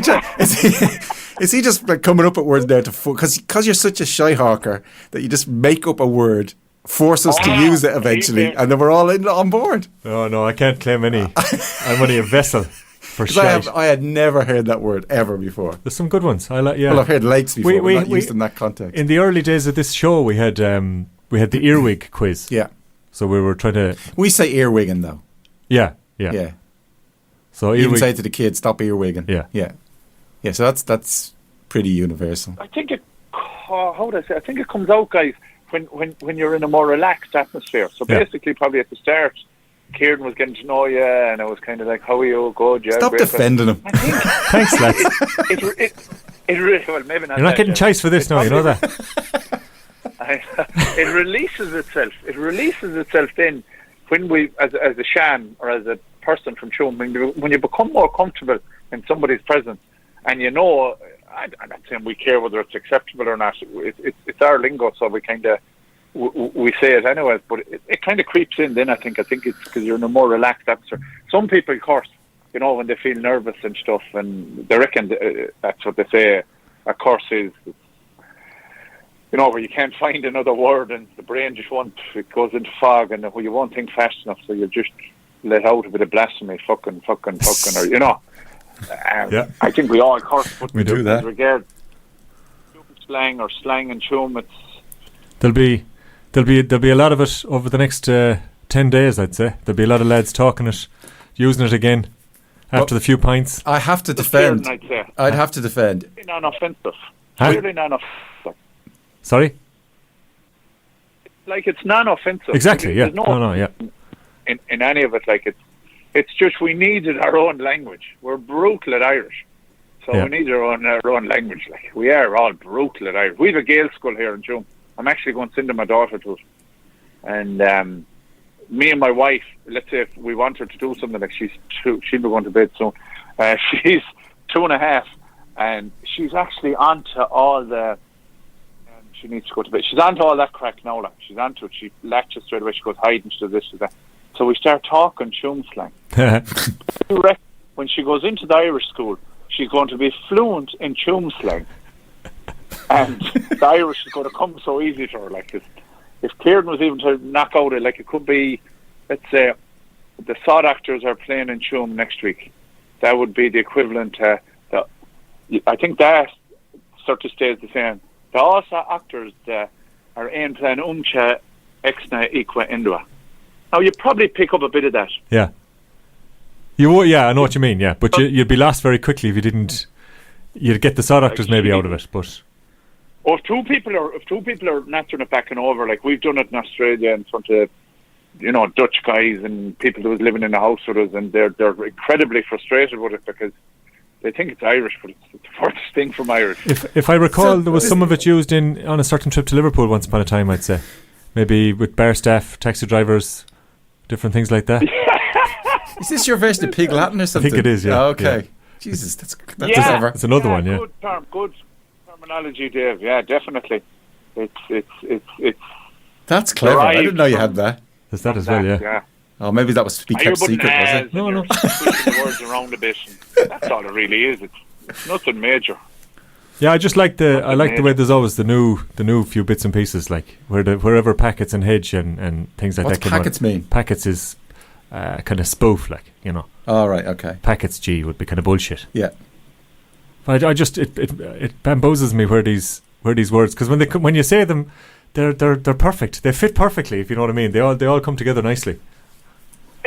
Speaker 3: he just like coming up with words there to because you're such a shy hawker that you just make up a word, force us to use it eventually, and then we're all on board.
Speaker 4: No, I can't claim any. I'm only a vessel for shite.
Speaker 3: I had never heard that word ever before.
Speaker 4: There's some good ones. I like. Yeah.
Speaker 3: Well, I've heard lakes before, but not used in that context.
Speaker 4: In the early days of this show, we had the earwig quiz.
Speaker 3: Yeah.
Speaker 4: So we were trying to.
Speaker 3: We say earwigging though.
Speaker 4: Yeah. So
Speaker 3: You even
Speaker 4: earwig.
Speaker 3: say to the kids, stop earwigging.
Speaker 4: Yeah.
Speaker 3: So that's pretty universal.
Speaker 6: I think how would I say? I think it comes out, guys, when you're in a more relaxed atmosphere. So basically, probably at the start, Kieran was getting to know you, and I was kind of like, "How are you? Good, yeah."
Speaker 3: Stop
Speaker 6: great."
Speaker 3: defending him.
Speaker 6: I think
Speaker 4: Thanks, lads.
Speaker 6: it really well, maybe not.
Speaker 4: You're not
Speaker 6: that,
Speaker 4: getting chased for this now. You know that.
Speaker 6: It releases itself. It releases itself then when we, as a shan or as a person from Tuam, when you become more comfortable in somebody's presence, and you know, I'm not saying we care whether it's acceptable or not. It's our lingo, so we kind of we say it anyways. But it kind of creeps in. Then I think it's because you're in a more relaxed atmosphere. Some people curse, when they feel nervous and stuff, and they reckon that's what they say. A curse is, where you can't find another word and the brain just it goes into fog and you won't think fast enough, so you just let out a bit of blasphemy, fucking, or I think we all curse, but
Speaker 3: we do that.
Speaker 6: Regard slang or slang and Tuam,
Speaker 4: There'll be a lot of it over the next 10 days, I'd say. There'll be a lot of lads talking it, using it again after the few pints.
Speaker 3: I have to defend. I'd have to defend.
Speaker 6: Really non-offensive.
Speaker 4: Huh?
Speaker 6: Really non-offensive.
Speaker 4: Sorry?
Speaker 6: Like, it's non-offensive.
Speaker 4: Exactly, yeah.
Speaker 6: There's no in any of it, like it's just we needed our own language. We're brutal at Irish, so we need our own language. Like, we are all brutal at Irish. We have a Gael school here in Tuam. I'm actually going to send my daughter to it, and me and my wife. Let's say if we want her to do something, like she'll be going to bed soon. She's 2.5, and she's actually onto all the. She needs to go to bed. She's onto all that crack now. Like, she's onto it. She latches straight away. She goes hiding. She does this, she does that. So we start talking Tuam slang. when she goes into the Irish school, she's going to be fluent in Tuam slang. And the Irish is going to come so easy to her. Like, if Kieran was even to knock out it, like, it could be, let's say, the sod actors are playing in Tuam next week. That would be the equivalent to, I think that sort of stays the same. The also actors are in playing umcha exna equa indua. Now, you probably pick up a bit of that.
Speaker 4: Yeah. You would, yeah, I know what you mean, yeah. But you'd be lost very quickly if you didn't. You'd get the sod actors maybe out of it, but.
Speaker 6: Or if two people are nattering it back and over, like we've done it in Australia in front of, Dutch guys and people who was living in the house with us, and they're incredibly frustrated with it because they think it's Irish, but it's the furthest thing from Irish.
Speaker 4: If I recall, there was some of it used on a certain trip to Liverpool once upon a time, I'd say. Maybe with bar staff, taxi drivers, different things like that.
Speaker 3: Is this your version of Pig Latin or something?
Speaker 4: I think it is, yeah.
Speaker 3: Oh, okay.
Speaker 4: Yeah.
Speaker 3: Jesus, that's
Speaker 6: clever.
Speaker 4: It's another one, yeah.
Speaker 6: Good terminology, Dave. Yeah, definitely. It's
Speaker 3: that's clever. I didn't know you had that.
Speaker 4: There's that as well, yeah.
Speaker 6: Yeah.
Speaker 3: Oh, maybe that was to be kept secret, was it?
Speaker 6: No. Pushing the words around a bit. That's all it really is. It's nothing major.
Speaker 4: Yeah, I just like the way there's always the new few bits and pieces, like wherever packets and hedge and things like
Speaker 3: What's
Speaker 4: that.
Speaker 3: What's packets mean?
Speaker 4: Packets is kind of spoof, like,
Speaker 3: Oh, right, okay.
Speaker 4: Packets G would be kind of bullshit.
Speaker 3: Yeah.
Speaker 4: I just it bamboozles me where these words, because when you say them, they're perfect. They fit perfectly, if you know what I mean. They all come together nicely.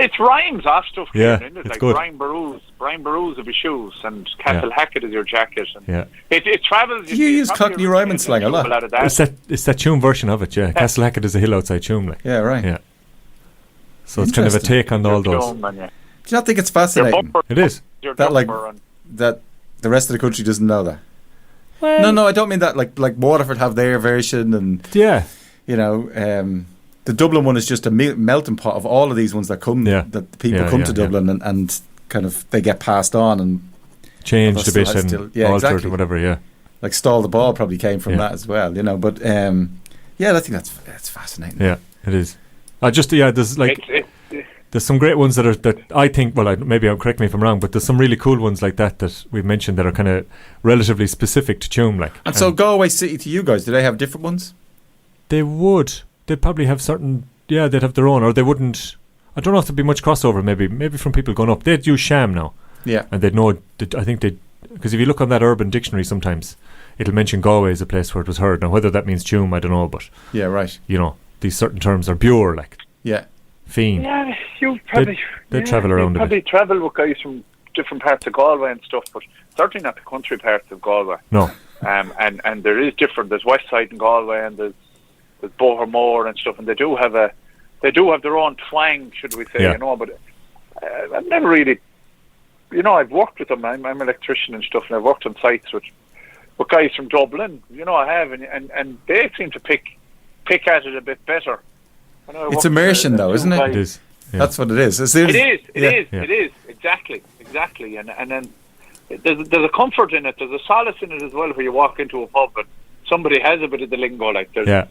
Speaker 6: It's rhymes off stuff.
Speaker 4: Yeah,
Speaker 6: Kieran,
Speaker 4: it's
Speaker 6: like
Speaker 4: good.
Speaker 6: Brian Barrows of his shoes, and Castle Hackett is your jacket. And
Speaker 4: yeah.
Speaker 6: It travels.
Speaker 3: You use Cockney rhyming slang a lot.
Speaker 4: It's that Tuam version of it, yeah. Castle Hackett is a hill outside Tuam, like.
Speaker 3: Yeah, right.
Speaker 4: Yeah. So it's kind of a take on all those.
Speaker 3: Do you not think it's fascinating?
Speaker 4: It is.
Speaker 3: That the rest of the country doesn't know that. Well, no, I don't mean that. Like Waterford have their version, and the Dublin one is just a melting pot of all of these ones that come. Yeah. That people come to Dublin and kind of they get passed on and
Speaker 4: changed a bit and altered or whatever. Yeah.
Speaker 3: Like Stall the Ball probably came from that as well, But I think that's fascinating.
Speaker 4: Yeah, it is. There's like. There's some great ones that I think, maybe correct me if I'm wrong, but there's some really cool ones like that we've mentioned that are kind of relatively specific to Tuam, like.
Speaker 3: And so Galway City to you guys, do they have different ones?
Speaker 4: They would. They'd probably have certain, they'd have their own, or they wouldn't. I don't know if there'd be much crossover, maybe from people going up. They'd use sham now. Yeah. And they'd know, I think because if you look on that urban dictionary sometimes, it'll mention Galway as a place where it was heard. Now, whether that means Tuam, I don't know, but.
Speaker 3: Yeah, right.
Speaker 4: These certain terms are pure, like.
Speaker 3: Yeah.
Speaker 4: Fiend.
Speaker 6: Yeah, you probably
Speaker 4: they travel around a bit.
Speaker 6: Probably travel with guys from different parts of Galway and stuff, but certainly not the country parts of Galway.
Speaker 4: No.
Speaker 6: And there is different. There's West Side in Galway, and there's Bohermore and stuff, and they do have their own twang, should we say? But I've never really, I've worked with them. I'm an electrician and stuff, and I've worked on sites with guys from Dublin. I have, and they seem to pick at it a bit better.
Speaker 3: It's immersion, though, isn't it?
Speaker 4: It is. Yeah.
Speaker 3: That's what it is.
Speaker 6: It is. Exactly. And then there's a comfort in it. There's a solace in it as well, where you walk into a pub and somebody has a bit of the lingo. Like I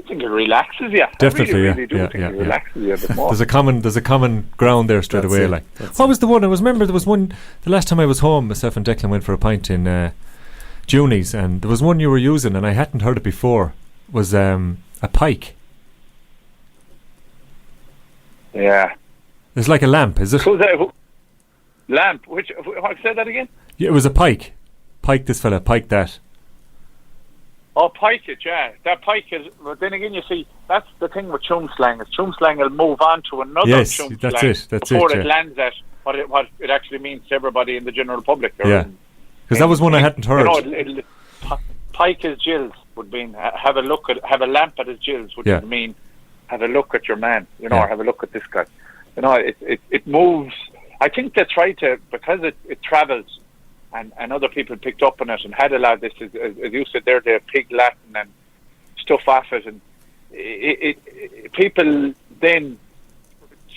Speaker 6: think it relaxes you.
Speaker 4: Definitely,
Speaker 6: I really do think it relaxes you a bit more.
Speaker 4: There's a common ground there straight away. Like, what was the one? I remember there was one. The last time I was home, myself and Declan went for a pint in Juni's, and there was one you were using, and I hadn't heard it before. Was a pike.
Speaker 6: Yeah.
Speaker 4: It's like a lamp, is it?
Speaker 6: Lamp? Say that again?
Speaker 4: Yeah, it was a pike. Pike this fella, pike that.
Speaker 6: Oh, pike it, yeah. That pike is... But then again, you see, that's the thing with Tuam slang. Tuam slang will move on to another Tuam slang before it lands at what it actually means to everybody in the general public.
Speaker 4: Yeah. Because that was one I hadn't heard.
Speaker 6: Pike his gills would mean have a lamp at his gills, which would mean have a look at your man, or have a look at this guy. It moves. I think they try to, because it travels, and other people picked up on it and had a lot of this, as you said there, the Pig Latin and stuff off it, and people then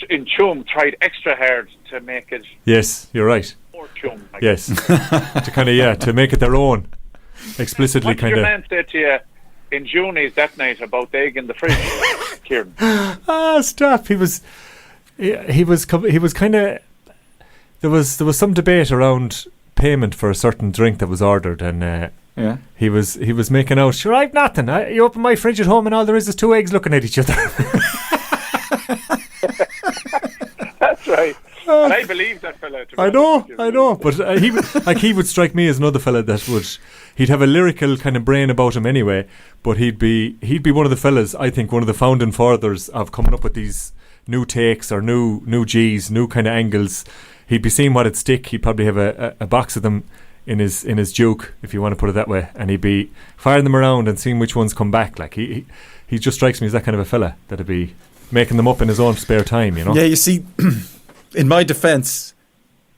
Speaker 6: in Tuam tried extra hard to make it.
Speaker 4: Yes, you're right.
Speaker 6: More Tuam.
Speaker 4: Yes, to kind of to make it their own, explicitly kind of.
Speaker 6: What did your man say to you in Juni's that night about the egg in the fridge, Kieran?
Speaker 4: Stop! He was kind of there was some debate around payment for a certain drink that was ordered, and he was making out, sure, I've nothing. You open my fridge at home and all there is 2 eggs looking at each other.
Speaker 6: That's right. And I believe that fella.
Speaker 4: I know, but he would strike me as another fella that he'd have a lyrical kind of brain about him anyway, but he'd be one of the fellas, I think, one of the founding fathers of coming up with these new takes or new G's, new kind of angles. He'd be seeing what'd stick. He'd probably have a box of them in his juke, if you want to put it that way, and he'd be firing them around and seeing which ones come back. Like he just strikes me as that kind of a fella that'd be making them up in his own spare time, you know.
Speaker 3: Yeah, you see, in my defence,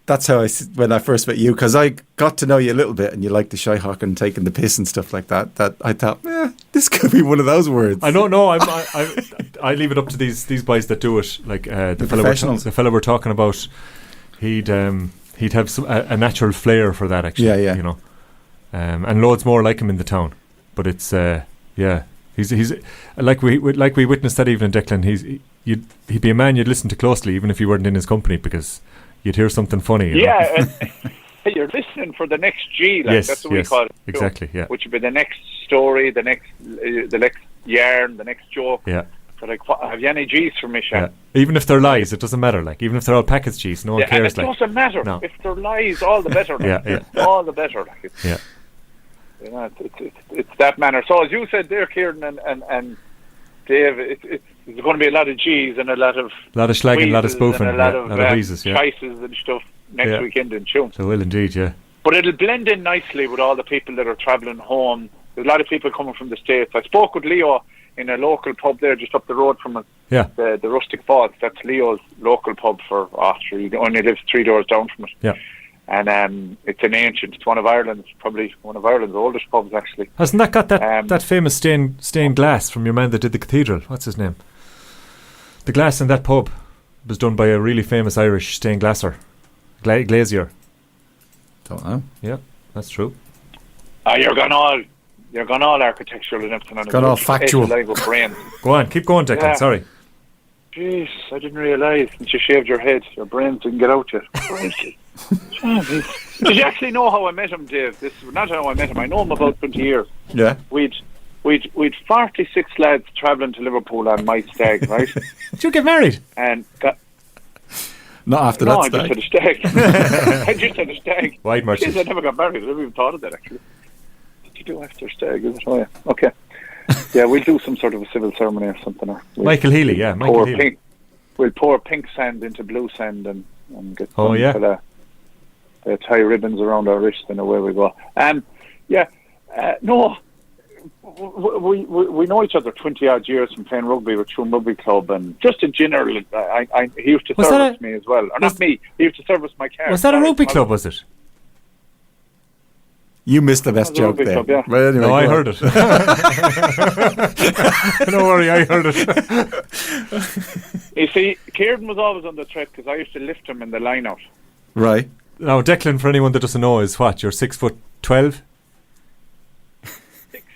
Speaker 3: that's how when I first met you, because I got to know you a little bit, and you liked the shyhawk and taking the piss and stuff like that. That I thought, this could be one of those words.
Speaker 4: I don't know. I leave it up to these boys that do it. Like the fella we're talking about, he'd have a natural flair for that, actually.
Speaker 3: Yeah.
Speaker 4: You know, and loads more like him in the town. But it's he's like we witnessed that evening, Declan. He'd be a man you'd listen to closely, even if you weren't in his company, because you'd hear something funny. You know?
Speaker 6: And you're listening for the next G. Like, that's what we call it.
Speaker 4: Exactly. Yeah.
Speaker 6: Which would be the next story, the next yarn, the next joke.
Speaker 4: Yeah.
Speaker 6: So like, have you any G's for me, Sean?
Speaker 4: Yeah. Even if they're lies, it doesn't matter. Like, even if they're all packaged G's, no one cares.
Speaker 6: And it doesn't matter. No. If they're lies, all the better. Like, all the better. Like, you know, it's that manner. So as you said there, Kieran and Dave, it's going to be a lot of G's and a lot of
Speaker 4: slagging, a lot of spoofing,
Speaker 6: and a lot of
Speaker 4: wheezes,
Speaker 6: choices and stuff next weekend in Tuam.
Speaker 4: So will indeed, yeah.
Speaker 6: But it'll blend in nicely with all the people that are travelling home. There's a lot of people coming from the States. I spoke with Leo in a local pub there just up the road from us.
Speaker 4: Yeah.
Speaker 6: The Rustic Falls. That's Leo's local pub he only lives 3 doors down from it.
Speaker 4: Yeah.
Speaker 6: And it's an ancient. It's probably one of Ireland's oldest pubs, actually.
Speaker 4: Hasn't that got that famous stained glass from your man that did the cathedral? What's his name? The glass in that pub was done by a really famous Irish stained glasser, glazier.
Speaker 3: Don't know.
Speaker 4: Yeah, that's true.
Speaker 6: You're gone all architectural and everything.
Speaker 3: Gone all factual.
Speaker 4: Go on, keep going, Declan. Yeah. Sorry.
Speaker 6: Jeez, I didn't realise since you shaved your head, your brains didn't get out yet. Did you actually know how I met him, Dave? This is not how I met him. I know him about 20 years.
Speaker 3: Yeah.
Speaker 6: We'd 46 lads travelling to Liverpool on my stag, right?
Speaker 4: Did you get married?
Speaker 6: And
Speaker 3: not after that stag.
Speaker 6: I just had a stag. I just had a stag.
Speaker 4: Wide merchant.
Speaker 6: I never got married. I never even thought of that, actually. What did you do after stag? Is it? Oh, yeah. Okay. Yeah, we'll do some sort of a civil ceremony or something.
Speaker 4: Michael Healy, yeah. Michael Healy.
Speaker 6: We'll pour pink sand into blue sand and get they tie ribbons around our wrist and away we go. No, we know each other 20 odd years from playing rugby with Tuam Rugby Club, and just in general, he used to service me as well. Or not me, he used to service my car.
Speaker 4: Was that a rugby club, was it?
Speaker 3: You missed the best joke there.
Speaker 6: Club, yeah.
Speaker 3: Well, anyway,
Speaker 4: no, I heard it. Don't worry, I heard it.
Speaker 6: You see, Kieran was always on the threat because I used to lift him in the line-out.
Speaker 3: Right.
Speaker 4: Now, Declan, for anyone that doesn't know, is what? You're 6'12"?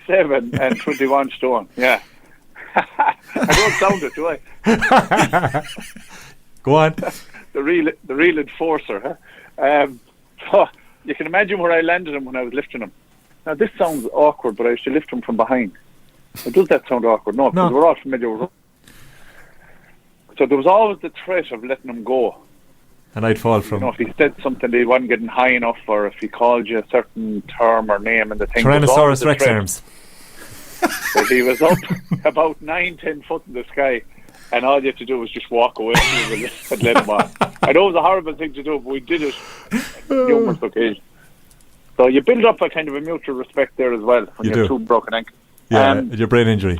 Speaker 6: 6'7" and 21 stone. Yeah. I don't sound it, do I?
Speaker 4: Go on.
Speaker 6: the real enforcer. Huh? So you can imagine where I landed him when I was lifting him. Now this sounds awkward, but I used to lift him from behind. Does that sound awkward? No, because we're all familiar with it. So there was always the threat of letting him go.
Speaker 4: And I'd fall from...
Speaker 6: if he said something that he wasn't getting high enough, or if he called you a certain term or name and the thing...
Speaker 4: Tyrannosaurus Rex arms.
Speaker 6: So he was up about 9-10 foot in the sky, and all you had to do was just walk away and let him on. I know it was a horrible thing to do, but we did it on numerous occasions. So you build up a kind of a mutual respect there as well when you have 2 broken ankles.
Speaker 4: Yeah, your brain injury.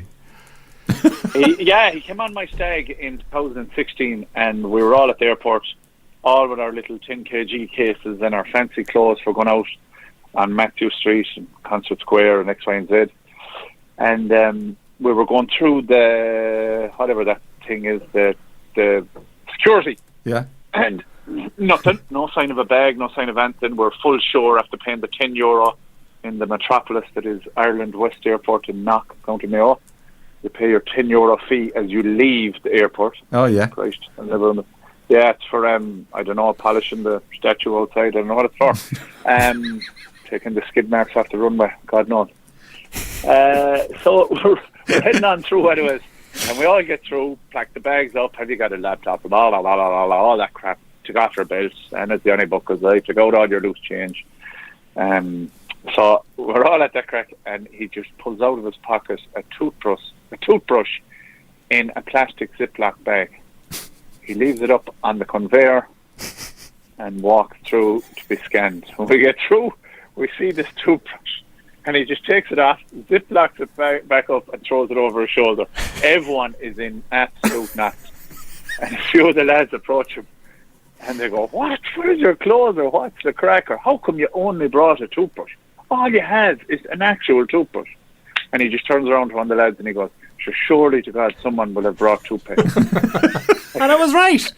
Speaker 6: He came on my stag in 2016, and we were all at the airport, all with our little 10 kg cases and our fancy clothes for going out on Matthew Street and Concert Square and X, Y and Z. And we were going through the, whatever that thing is, the security.
Speaker 3: Yeah.
Speaker 6: And nothing, no sign of a bag, no sign of anything. We're full shore after paying the €10 in the metropolis that is Ireland West Airport in Knock, County Mayo. You pay your €10 fee as you leave the airport.
Speaker 3: Oh, yeah.
Speaker 6: Christ, I'll never Yeah, it's for I don't know, polishing the statue outside. I don't know what it's for. Taking the skid marks off the runway. God knows. So we're heading on through anyways, and we all get through, pack the bags up. Have you got a laptop? And all that crap. Took off our belts, and it's the only book because I took out all your loose change. So we're all at that crack, and he just pulls out of his pocket a toothbrush in a plastic Ziploc bag. He leaves it up on the conveyor and walks through to be scanned. When we get through, we see this toothbrush, and he just takes it off, Ziplocks it back up, and throws it over his shoulder. Everyone is in absolute knots, and a few of the lads approach him, and they go, "What? Where's your clothes? Or what's the crack? Or how come you only brought a toothbrush? All you had is an actual toothbrush." And he just turns around to one of the lads and he goes, "Surely to God, someone will have brought toothpaste."
Speaker 4: And I was right.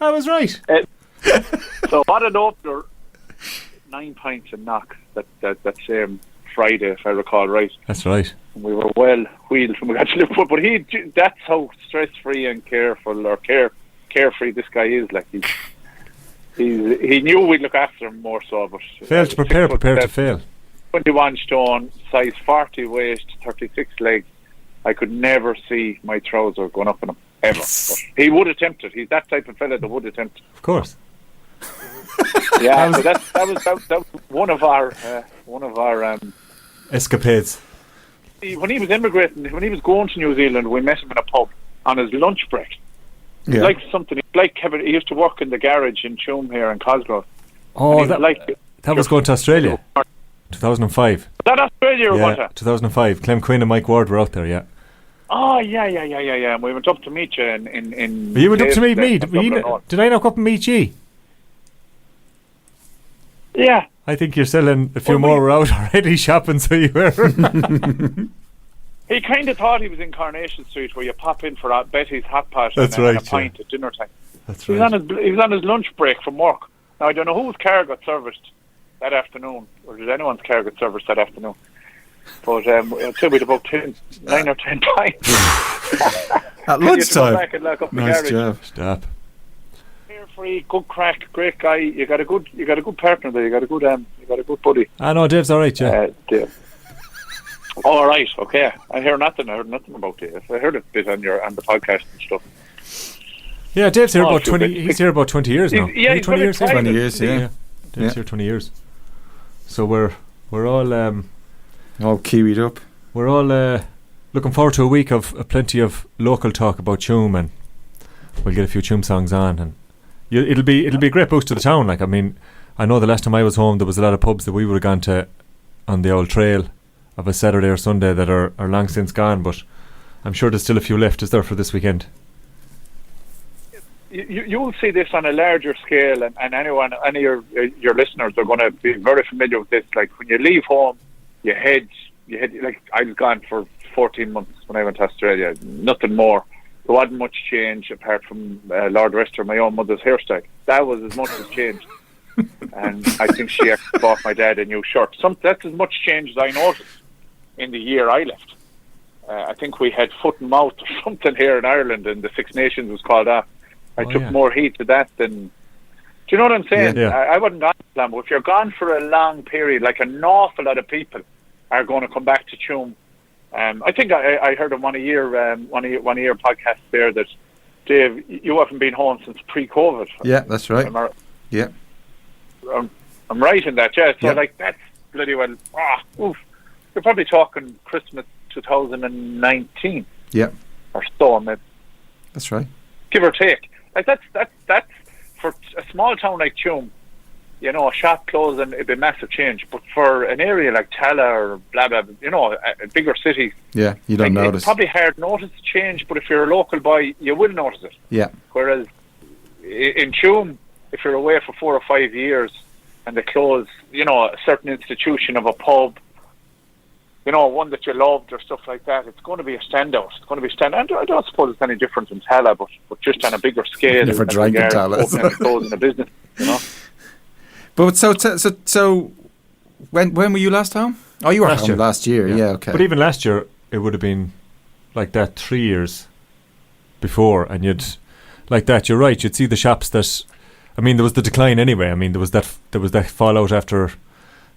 Speaker 4: I was right.
Speaker 6: So what an opener! 9 pints of knock that same Friday, if I recall right.
Speaker 4: That's right.
Speaker 6: And we were well wheeled when we got to Liverpool. But that's how stress-free and carefree this guy is. Like he knew we'd look after him more so. But
Speaker 4: fail to prepare to fail.
Speaker 6: 21 stone, size 40 waist, 36 legs. I could never see my trouser going up on him ever. But he would attempt it. He's that type of fella that would attempt it.
Speaker 4: Of course.
Speaker 6: Yeah, so that was one of our
Speaker 4: escapades.
Speaker 6: When he was immigrating, when he was going to New Zealand, we met him in a pub on his lunch break.
Speaker 3: Yeah.
Speaker 6: Like Kevin, he used to work in the garage in Tuam here in Cosgrove.
Speaker 4: Oh, that was going to Australia. 2005.
Speaker 6: Was that Australia or what?
Speaker 4: Yeah, 2005. Clem Quinn and Mike Ward were out there, yeah.
Speaker 6: Oh, yeah. And we went up to meet you in
Speaker 4: You went up to meet me? Did I not go up and meet you?
Speaker 6: Yeah.
Speaker 4: I think you're selling a few more. We're out already shopping, so you were.
Speaker 6: He kind of thought he was in Coronation Street, where you pop in for Betty's hot pot
Speaker 4: and
Speaker 6: a pint at dinner time.
Speaker 4: That's
Speaker 6: right. He was on his lunch break from work. Now, I don't know whose car got serviced that afternoon, or did anyone's car get serviced that afternoon? But I'd say we'd about 9 or 10 pints.
Speaker 3: At lunchtime.
Speaker 6: Nice
Speaker 3: job.
Speaker 4: Stop.
Speaker 6: Carefree, good crack, great guy. You got a good partner there. You got a good buddy.
Speaker 4: I know Dave's all right, yeah.
Speaker 6: Dave. All right, okay. I heard nothing about Dave. I heard a bit on the podcast and stuff.
Speaker 4: Yeah, Dave's here about 20. He's here about 20 years now.
Speaker 6: Yeah,
Speaker 3: 20 years. 20 years, yeah.
Speaker 4: Dave's here 20 years. So we're all
Speaker 3: all kiwied up.
Speaker 4: We're all looking forward to a week of plenty of local talk about Tuam, and we'll get a few Tuam songs on, and it'll be a great boost to the town. Like, I mean, I know the last time I was home, there was a lot of pubs that we would have gone to on the old trail of a Saturday or Sunday that are long since gone, but I'm sure there's still a few left, is there, for this weekend?
Speaker 6: You'll see this on a larger scale, and any of your listeners are going to be very familiar with this. Like, when you leave home, you head. Like, I was gone for 14 months when I went to Australia. Nothing more. There wasn't much change apart from Lord rest her, my own mother's hairstyle. That was as much as changed. And I think she actually bought my dad a new shirt. That's as much change as I noticed in the year I left. I think we had foot and mouth or something here in Ireland, and the Six Nations was called off. I took more heat to that than... Do you know what I'm saying?
Speaker 4: Yeah.
Speaker 6: I wasn't gone for long, but if you're gone for a long period, like an awful lot of people are going to come back to Tuam. I think I heard on one of your podcasts there that, Dave, you haven't been home since pre-COVID.
Speaker 3: Yeah, that's right. Yeah.
Speaker 6: I'm right in that, yeah. So, like, that's bloody well... You're probably talking Christmas 2019.
Speaker 3: Yeah.
Speaker 6: Or so, maybe.
Speaker 3: That's right.
Speaker 6: Give or take. Like, that's for a small town like Tuam, you know, a shop closing, it'd be massive change. But for an area like Tala or blah, blah, you know, a bigger city...
Speaker 3: Yeah, you don't notice.
Speaker 6: It's probably hard to notice the change, but if you're a local boy, you will notice it.
Speaker 3: Yeah.
Speaker 6: Whereas in Tuam, if you're away for 4 or 5 years and they close, you know, a certain institution of a pub, you know, one that you loved or stuff like that, it's going to be a standout. It's going to be a standout. I don't suppose it's any different in Tala, but just on a bigger scale.
Speaker 3: Never drank in Tala.
Speaker 6: Opening and closing a business, you know.
Speaker 3: But so when were you last home? Oh, you were home last year. Yeah, okay.
Speaker 4: But even last year, it would have been like that 3 years before, and you'd like that. You're right. You'd see the shops that, I mean, there was the decline anyway. I mean, there was that fallout after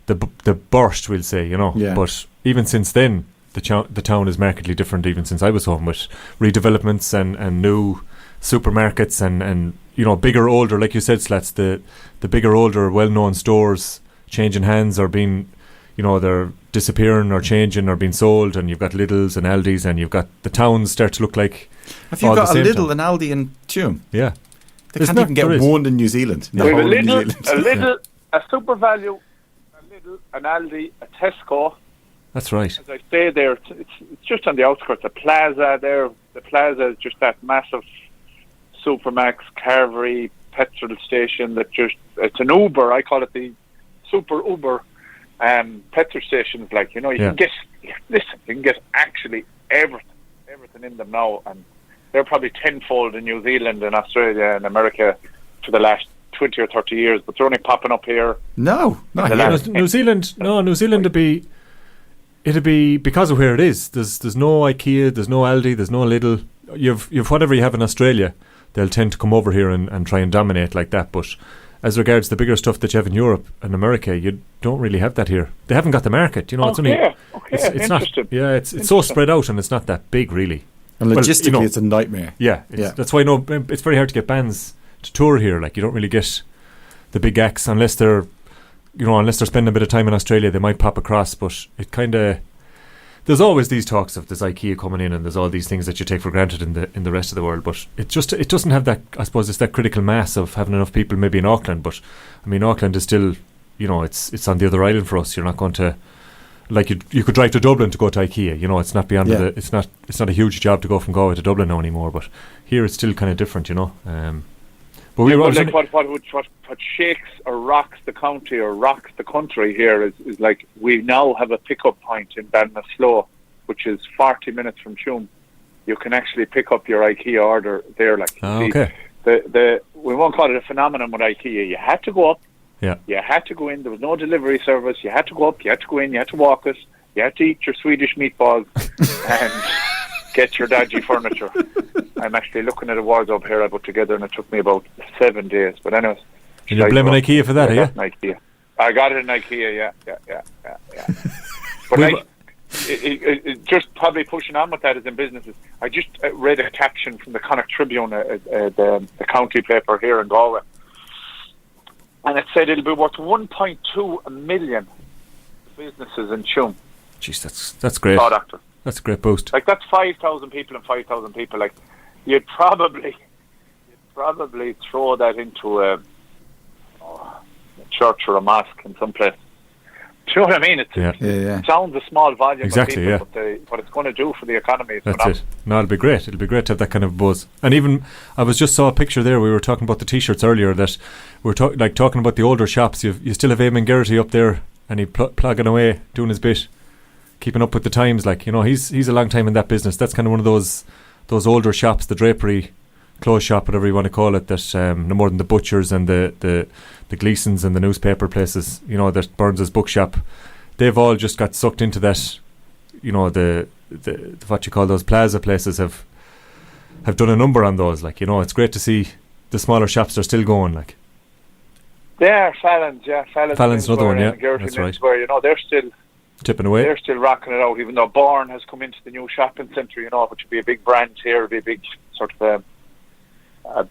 Speaker 4: the burst, we'll say, you know.
Speaker 3: Yeah.
Speaker 4: But even since then, the town is markedly different. Even since I was home, with redevelopments and new supermarkets and you know, bigger, older, like you said, Slats, the bigger, older, well-known stores changing hands or being, you know, they're disappearing or changing or being sold, and you've got Lidl's and Aldi's, and you've got the towns start to look like.
Speaker 3: Have you got a Lidl and Aldi in Tuam?
Speaker 4: Yeah.
Speaker 3: They can't even get one in New Zealand.
Speaker 6: We have a Lidl, a Super Value, a Lidl, an Aldi, a Tesco.
Speaker 4: That's right.
Speaker 6: As I say there, it's just on the outskirts. A plaza there. The plaza is just that massive Supermax, Carvery, petrol station that it's an Uber. I call it the Super Uber. Petrol stations, like, you know, you can get actually everything in them now, and they're probably tenfold in New Zealand and Australia and America for the last 20 or 30 years, but they're only popping up here.
Speaker 3: No, not here.
Speaker 4: New Zealand it'd be because of where it is. There's no IKEA, there's no Aldi, there's no Lidl. You've whatever you have in Australia, they'll tend to come over here and try and dominate like that. But as regards the bigger stuff that you have in Europe and America, you don't really have that here. They haven't got the market, you know. It's only it's not. Yeah, it's so spread out, and it's not that big, really.
Speaker 3: And logistically, it's a nightmare.
Speaker 4: Yeah, that's why it's very hard to get bands to tour here. Like, you don't really get the big acts unless they're spending a bit of time in Australia. They might pop across, but it kind of. There's always these talks of there's IKEA coming in, and there's all these things that you take for granted in the rest of the world, but it doesn't have that. I suppose it's that critical mass of having enough people maybe in Auckland, but I mean, Auckland is still, you know, it's on the other island for us. You're not going to, like, you could drive to Dublin to go to IKEA, you know. It's not beyond it's not a huge job to go from Galway to Dublin now anymore, but here it's still kind of different, you know. But
Speaker 6: what shakes or rocks the county or rocks the country here is like, we now have a pickup point in Ballinasloe, which is 40 minutes from Tuam. You can actually pick up your IKEA order there. Like,
Speaker 4: okay.
Speaker 6: We won't call it a phenomenon with IKEA. You had to go up.
Speaker 4: Yeah.
Speaker 6: You had to go in. There was no delivery service. You had to go up. You had to go in. You had to walk it. You had to eat your Swedish meatballs and get your dodgy furniture. I'm actually looking at a wardrobe here I put together, and it took me about 7 days. But anyways.
Speaker 4: And you're blaming IKEA for that, are you?
Speaker 6: IKEA. I got it in IKEA, yeah. But it just probably pushing on with that as in businesses. I just read a caption from the Connacht Tribune, the county paper here in Galway, and it said it'll be worth 1.2 million businesses in Tuam.
Speaker 4: Jeez, that's great. That's a great boost.
Speaker 6: Like, that's 5,000 people and 5,000 people. Like, you'd probably throw that into a church or a mosque in some place. Do you know what I mean? It sounds a small volume
Speaker 4: exactly,
Speaker 6: of people, but what it's going to do for the economy is
Speaker 4: that's it. No, it'll be great. It'll be great to have that kind of buzz. And even, I just saw a picture there. We were talking about the T-shirts earlier, that we're talking about the older shops. You still have Eamon Geraghty up there, and he plugging away, doing his bit, keeping up with the times. Like, you know, he's a long time in that business. That's kind of one of those older shops, the drapery, clothes shop, whatever you want to call it, that no more than the butchers and the Gleasons and the newspaper places, you know, that Burns' bookshop, they've all just got sucked into that, you know, the what you call those plaza places have done a number on those. Like, you know, it's great to see the smaller shops are still going. Like,
Speaker 6: they are. Fallon's
Speaker 4: another one, yeah, that's right.
Speaker 6: Where, you know, they're still
Speaker 4: tipping away.
Speaker 6: They're still rocking it out, even though Bourne has come into the new shopping centre, you know, which would be a big brand here, would be a big sort of a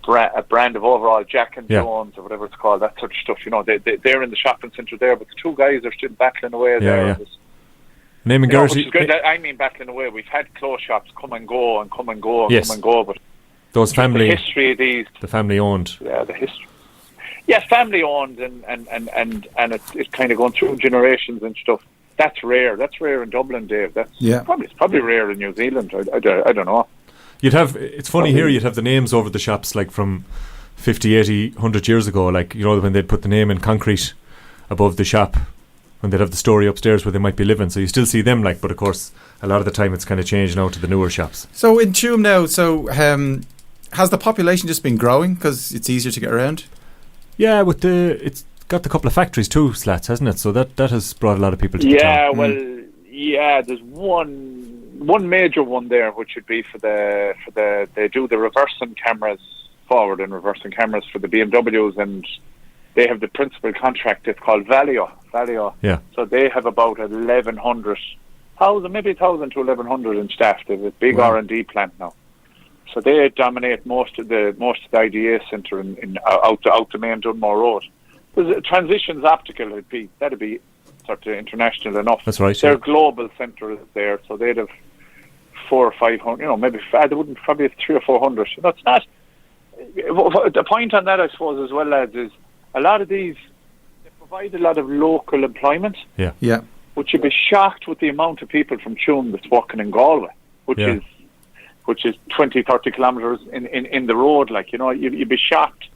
Speaker 6: brand of overall, Jack and Jones or whatever it's called, that sort of stuff. You know, they're in the shopping centre there, but the two guys are still battling away there.
Speaker 4: Yeah. Eamon Geraghty,
Speaker 6: which is good. I mean, battling away. We've had clothes shops come and go, but
Speaker 4: those family,
Speaker 6: the history of these,
Speaker 4: the family owned.
Speaker 6: Yeah, the history. Yeah, family owned, and it's kind of going through generations and stuff. That's rare. That's rare in Dublin, Dave. It's probably rare in New Zealand. I don't know.
Speaker 4: It's funny here, you'd have the names over the shops, like from 50, 80, 100 years ago, like, you know, when they'd put the name in concrete above the shop, when they'd have the story upstairs where they might be living. So you still see them, like, but of course, a lot of the time it's kind of changed now to the newer shops.
Speaker 3: So in Tuam now, has the population just been growing because it's easier to get around?
Speaker 4: Yeah, it's got the couple of factories too, Slats, hasn't it? So that has brought a lot of people to the town.
Speaker 6: There's one major one there, which would be for they do the reversing cameras forward and reversing cameras for the BMWs, and they have the principal contract. It's called Valeo.
Speaker 4: Yeah.
Speaker 6: So they have about 1,100 to 1,100 in staff. They have a big R&D plant now. So they dominate most of the IDA centre in out the main Dunmore Road. There's transitions optical. That'd be sort of international enough.
Speaker 4: That's right.
Speaker 6: Their global centre is there, so they'd have 400 or 500. Maybe they wouldn't probably have 300 or 400. So that's not. The point on that, I suppose, as well, lads, is a lot of these they provide a lot of local employment.
Speaker 4: Yeah.
Speaker 3: Yeah.
Speaker 6: But you'd be shocked with the amount of people from Tuam that's working in Galway, which is 20, 30 kilometres in the road. Like, you'd be shocked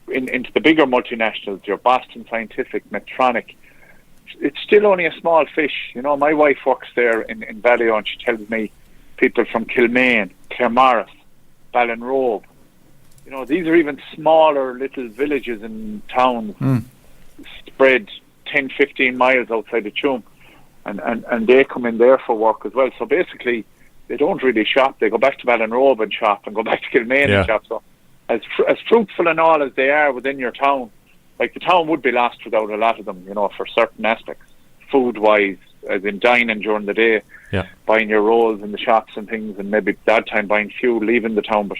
Speaker 6: into the bigger multinationals, your Boston Scientific, Medtronic. It's still only a small fish. My wife works there in Valeo, and she tells me people from Kilmaine, Claremorris, Ballinrobe. These are even smaller little villages and towns spread 10, 15 miles outside of Tuam. And they come in there for work as well. So basically, they don't really shop. They go back to Ballinrobe and shop, and go back to Kilmaine and shop. So as fruitful and all as they are within your town, like the town would be lost without a lot of them, for certain aspects. Food-wise, as in dining during the day, buying your rolls in the shops and things, and maybe that time buying fuel, leaving the town. But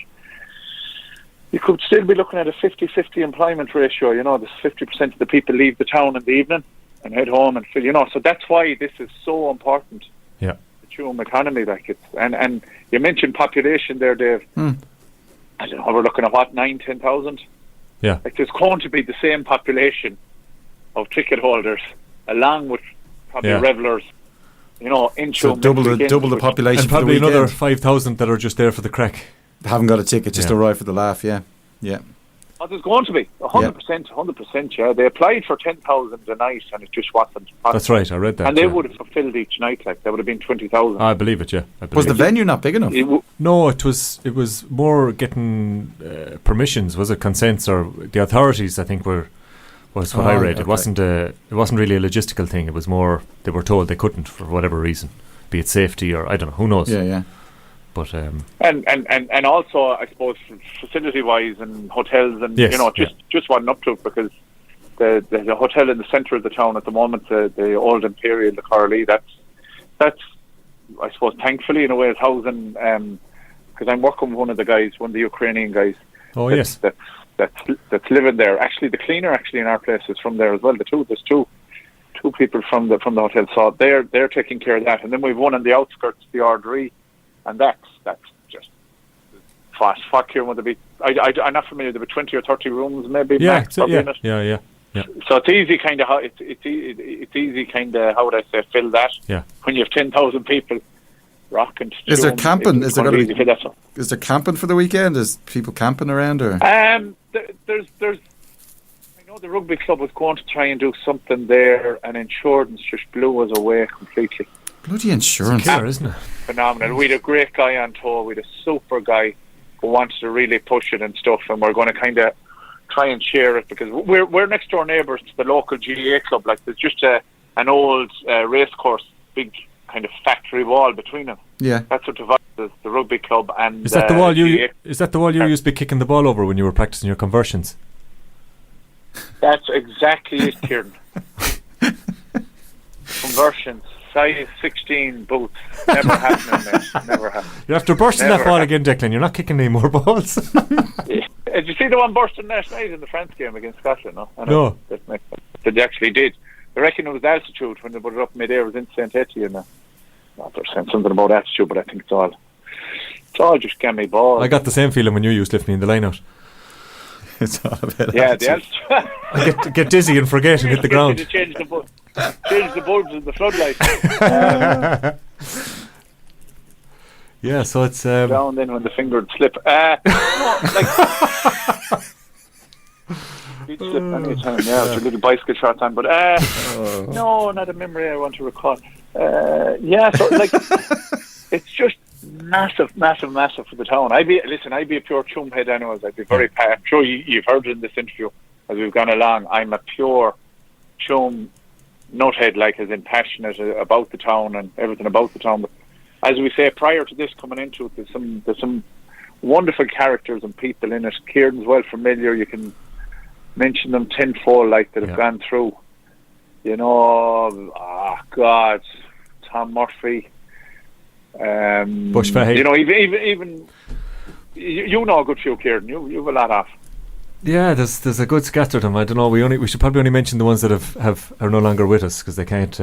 Speaker 6: you could still be looking at a 50-50 employment ratio. There's 50% of the people leave the town in the evening and head home and fill. So that's why this is so important.
Speaker 4: Yeah.
Speaker 6: The Tuam economy, like it's and you mentioned population there, Dave. I don't know. We're looking at 9,000-10,000.
Speaker 4: Yeah.
Speaker 6: Like there's going to be the same population of ticket holders, along with probably revellers. In Tuam.
Speaker 3: So double the population.
Speaker 4: And probably
Speaker 3: for the
Speaker 4: another
Speaker 3: weekend.
Speaker 4: 5,000 that are just there for the crack.
Speaker 3: They haven't got a ticket, just arrive for the laugh. Yeah.
Speaker 6: Oh, there's going to be 100%. Yeah, they applied for 10,000 a night, and it just wasn't possible.
Speaker 4: That's right. I read that.
Speaker 6: And they would have fulfilled each night. Like that would have been 20,000.
Speaker 4: I believe it. Yeah.
Speaker 3: Was the venue not big enough?
Speaker 4: No, it was more getting permissions. Was it consents or the authorities? I think was what I read.
Speaker 3: Okay.
Speaker 4: It wasn't really a logistical thing. It was more they were told they couldn't for whatever reason, be it safety or I don't know. Who knows?
Speaker 3: Yeah.
Speaker 6: But and also I suppose facility wise and hotels and just wasn't up to it, because the hotel in the centre of the town at the moment, the Old Imperial, the Corley, that's I suppose thankfully in a way is housing, because I'm working with one of the Ukrainian guys.
Speaker 4: Oh yes.
Speaker 6: That's living there. Actually, the cleaner in our place is from there as well. There's two people from the hotel, so they're taking care of that. And then we've one on the outskirts, the Ardree. And that's just fast. Fuck here, would there be? I'm not familiar. There be 20 or 30 rooms, maybe. Max,
Speaker 4: Yeah.
Speaker 6: So it's easy, kind of. It's easy, kind of. How would I say? Fill that.
Speaker 4: Yeah.
Speaker 6: When you have 10,000 people rocking.
Speaker 3: Is there camping? Is there
Speaker 6: going to be?
Speaker 3: Is there camping for the weekend? Is people camping around or?
Speaker 6: There's. I know the rugby club was going to try and do something there, and insurance just blew us away completely.
Speaker 3: Bloody insurance,
Speaker 4: killer, isn't it?
Speaker 6: Phenomenal. We had a great guy on tour. We had a super guy who wanted to really push it and stuff, and we're going to kind of try and share it, because we're next door neighbours to the local GAA club. Like there's just an old race course, big kind of factory wall between them.
Speaker 3: Yeah,
Speaker 6: that's what divides the rugby club and.
Speaker 4: Is that the wall you?
Speaker 6: GAA.
Speaker 4: Is that the wall you used to be kicking the ball over when you were practicing your conversions?
Speaker 6: That's exactly it, Kieran. Conversions. Size 16 boots. Never happening, mate. Never happening.
Speaker 4: You're after bursting that ball again, Declan. You're not kicking any more balls.
Speaker 6: Did you see the one bursting last night in the France game against Scotland? No. They actually did. I reckon it was altitude when they put it up mid-air. It was in St. Etienne. They're saying something about altitude, but I think it's all just gammy ball.
Speaker 4: I got the same feeling when you used to lift me in the line out.
Speaker 3: It's all about
Speaker 6: altitude.
Speaker 4: I get dizzy and forget and hit the ground.
Speaker 6: Change the bulbs in the floodlights.
Speaker 4: Yeah, so it's
Speaker 6: down then when the finger would slip. He'd slip any time. Yeah, with a little bicycle shorts on. But no, not a memory I want to recall. So like it's just massive for the town. I'd be a pure Tuam head anyways. I'd be very I'm sure you've heard in this interview as we've gone along. I'm a pure Tuam nuthead, like as in passionate about the town and everything about the town. But as we say, prior to this coming into it, there's some wonderful characters and people in it. Kieran's well familiar. You can mention them tenfold, like, that have gone through. You know, God, Tom Murphy.
Speaker 4: Bush Fahey.
Speaker 6: You know, even you know a good few, Kieran. You have a lot of.
Speaker 4: Yeah, there's a good scatter of them. I don't know. We should probably only mention the ones that are no longer with us, because they can't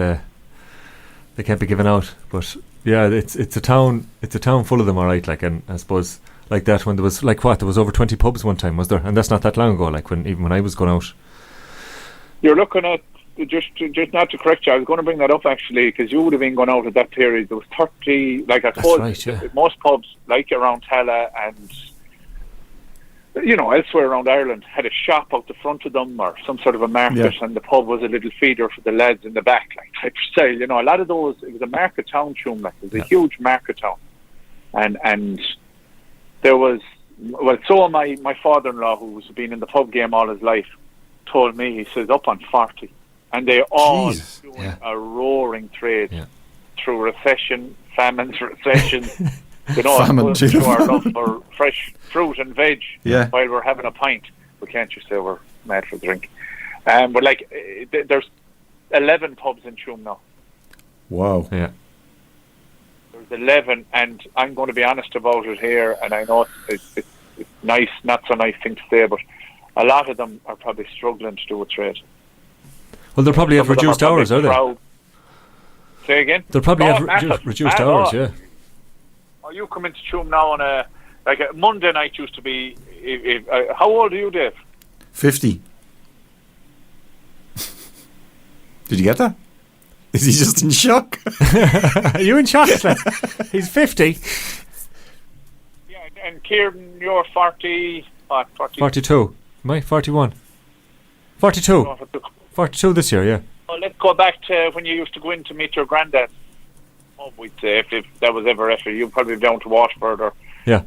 Speaker 4: be given out. But yeah, it's a town full of them, all right. Like, and I suppose like that, when there was there was over 20 pubs one time, was there? And that's not that long ago. Like, when I was going out.
Speaker 6: You're looking at, just not to correct you, I was going to bring that up actually, because you would have been going out at that period. There was 30, like, I suppose
Speaker 4: right, yeah.
Speaker 6: Most pubs, like around Tala and, you know, elsewhere around Ireland, had a shop out the front of them or some sort of a market, and the pub was a little feeder for the lads in the back, like, type style. You know, a lot of those, it was a market town, Tuam, like, it was a huge market town. And there was, well, so my father-in-law, who's been in the pub game all his life, told me, he says, up on 40. And they all doing a roaring trade through recession, famines, recession, you know, to our love for fresh fruit and veg while we're having a pint. We can't just say we're mad for drink. But like, there's 11 pubs in Tuam now.
Speaker 3: Wow.
Speaker 4: Yeah.
Speaker 6: There's 11, and I'm going to be honest about it here, and I know it's nice, not so nice thing to say, but a lot of them are probably struggling to do a trade.
Speaker 4: Well, they'll probably have reduced hours, are they?
Speaker 6: Say again?
Speaker 4: They'll probably have reduced hours, yeah.
Speaker 6: Oh, you come into Tuam now on a Monday night used to be. How old are you, Dave?
Speaker 3: 50. Did you get that? Is he just in shock?
Speaker 4: Are you in shock? He's 50.
Speaker 6: Yeah, and Kieran, you're 40.
Speaker 4: 42. Am I 41? 42. 42 this year, yeah.
Speaker 6: Well, let's go back to when you used to go in to meet your granddad. Oh, we'd say if that was ever you'd probably be down to Washford or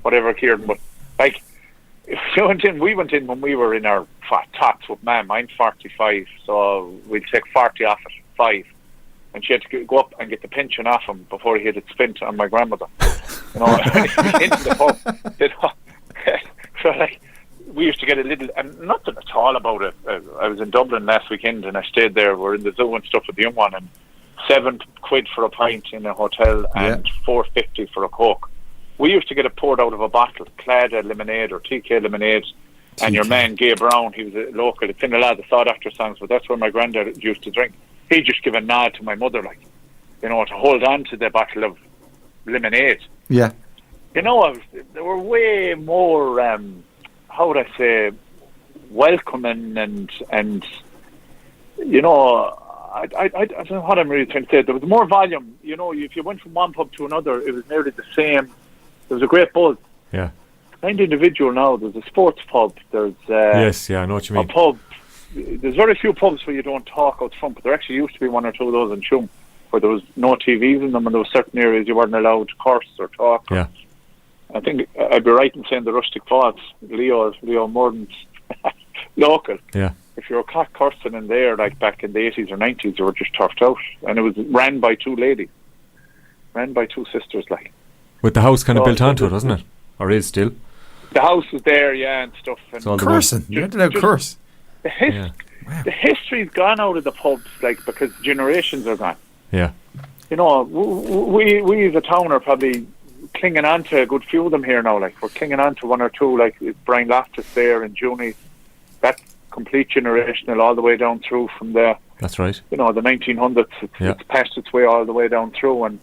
Speaker 6: whatever, Kieran. But like, if we went in when we were in our tots with Mum. I'm 45, so we'd take 40 off at 5, and she had to go up and get the pension off him before he had it spent on my grandmother. You know, into the pub. You know? So like, we used to get a little, and nothing at all about it. I was in Dublin last weekend and I stayed there. We're in the zoo and stuff with the young one, and £7 for a pint in a hotel and £4.50 for a Coke. We used to get it poured out of a bottle, Clada lemonade or TK lemonade. And your man, Gay Brown, he was a local. It's in a lot of the sought after songs, but that's where my granddad used to drink. He'd just give a nod to my mother, like, you know, to hold on to the bottle of lemonade.
Speaker 3: Yeah.
Speaker 6: You know, they were way more, how would I say, welcoming and you know, I don't know what I'm really trying to say. There was more volume. You know, if you went from one pub to another, it was nearly the same. There was a great buzz.
Speaker 4: Yeah.
Speaker 6: Kind of individual now. There's a sports pub. There's
Speaker 4: yes, yeah, I know what you mean.
Speaker 6: A pub. There's very few pubs where you don't talk out front, but there actually used to be one or two of those in Tuam where there was no TVs in them, and there were certain areas you weren't allowed to curse or talk.
Speaker 4: Yeah.
Speaker 6: I think I'd be right in saying the Rustic Falls, Leo Murden's local.
Speaker 4: Yeah.
Speaker 6: If you were caught cursing in there, like back in the 80s or 90s, you were just turfed out. And it was ran by two ladies. Ran by two sisters, like.
Speaker 4: With the house kind of built onto it, wasn't it? Or is still?
Speaker 6: The house was there, yeah, and stuff. And
Speaker 3: cursing. You had to curse.
Speaker 6: The history's gone out of the pubs, like, because generations are gone.
Speaker 4: Yeah.
Speaker 6: You know, we as a town are probably clinging on to a good few of them here now. Like, we're clinging on to one or two, like Brian Loftus there and Junie. That complete generational all the way down through from there.
Speaker 4: That's right.
Speaker 6: You know, the 1900s, it's passed its way all the way down through, and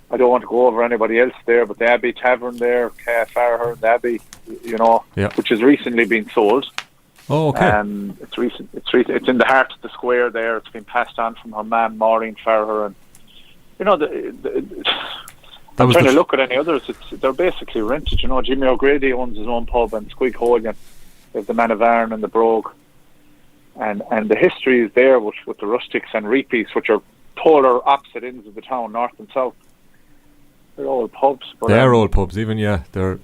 Speaker 6: I don't want to go over anybody else there, but the Abbey Tavern there, Farher, the Abbey, you know, which has recently been sold.
Speaker 4: Oh, okay.
Speaker 6: It's recent. It's in the heart of the square there. It's been passed on from her mum, Maureen Farher, and you know, I'm trying to look at any others. They're basically rented. You know, Jimmy O'Grady owns his own pub, and Squeak Hogan, there's the Man of Iron and the Brogue, and the history is there with the Rustics and Reepies, which are polar opposite ends of the town, north and south. They're old pubs. But
Speaker 4: they are old pubs, even, yeah. They're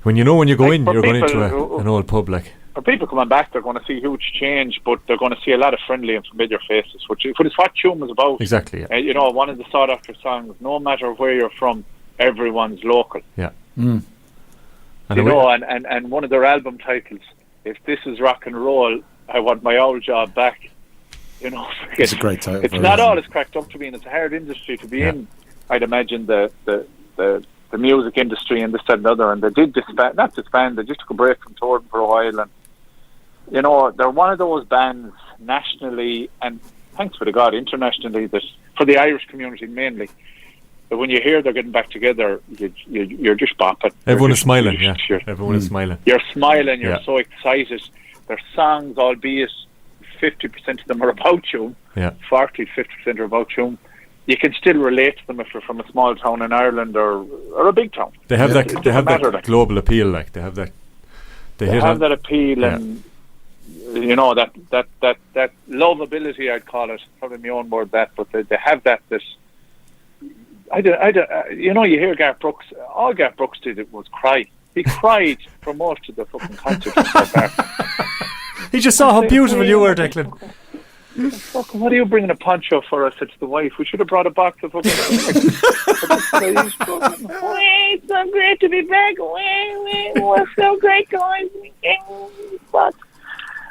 Speaker 4: when you go in, you're going into an old pub, like.
Speaker 6: For people coming back, they're going to see huge change, but they're going to see a lot of friendly and familiar faces, which is what Tuam is about.
Speaker 4: Exactly, yeah.
Speaker 6: You know, one of the sought after songs, no matter where you're from, everyone's local.
Speaker 4: Yeah.
Speaker 3: Mm.
Speaker 6: You know, and one of their album titles, If This Is Rock and Roll, I Want My Old Job Back. You know,
Speaker 3: It's a great title.
Speaker 6: It's not all it's cracked up to be, and it's a hard industry to be in. I'd imagine the music industry and this, that, and the other, and they did not disband, they just took a break from touring for a while, and you know, they're one of those bands nationally, and thanks be to God, internationally, that for the Irish community mainly, that when you hear they're getting back together, you're just bopping.
Speaker 4: Everyone is smiling, Everyone is smiling.
Speaker 6: You're smiling, you're so excited. Their songs, albeit 50% of them are about you, 40-50% are about you, you can still relate to them if you're from a small town in Ireland or a big town.
Speaker 4: They have that global appeal, like they have that. They have that
Speaker 6: appeal, and you know that lovability, I'd call it. Probably my own word, that, but they have that. You know, you hear Garth Brooks. All Garth Brooks did was cry. He cried for most of the fucking concert.
Speaker 4: He just saw how beautiful you were, Declan.
Speaker 6: Fucking, what are you bringing a poncho for us? It's the wife. We should have brought a box of fucking. It's so great to be back. We're so great, guys. But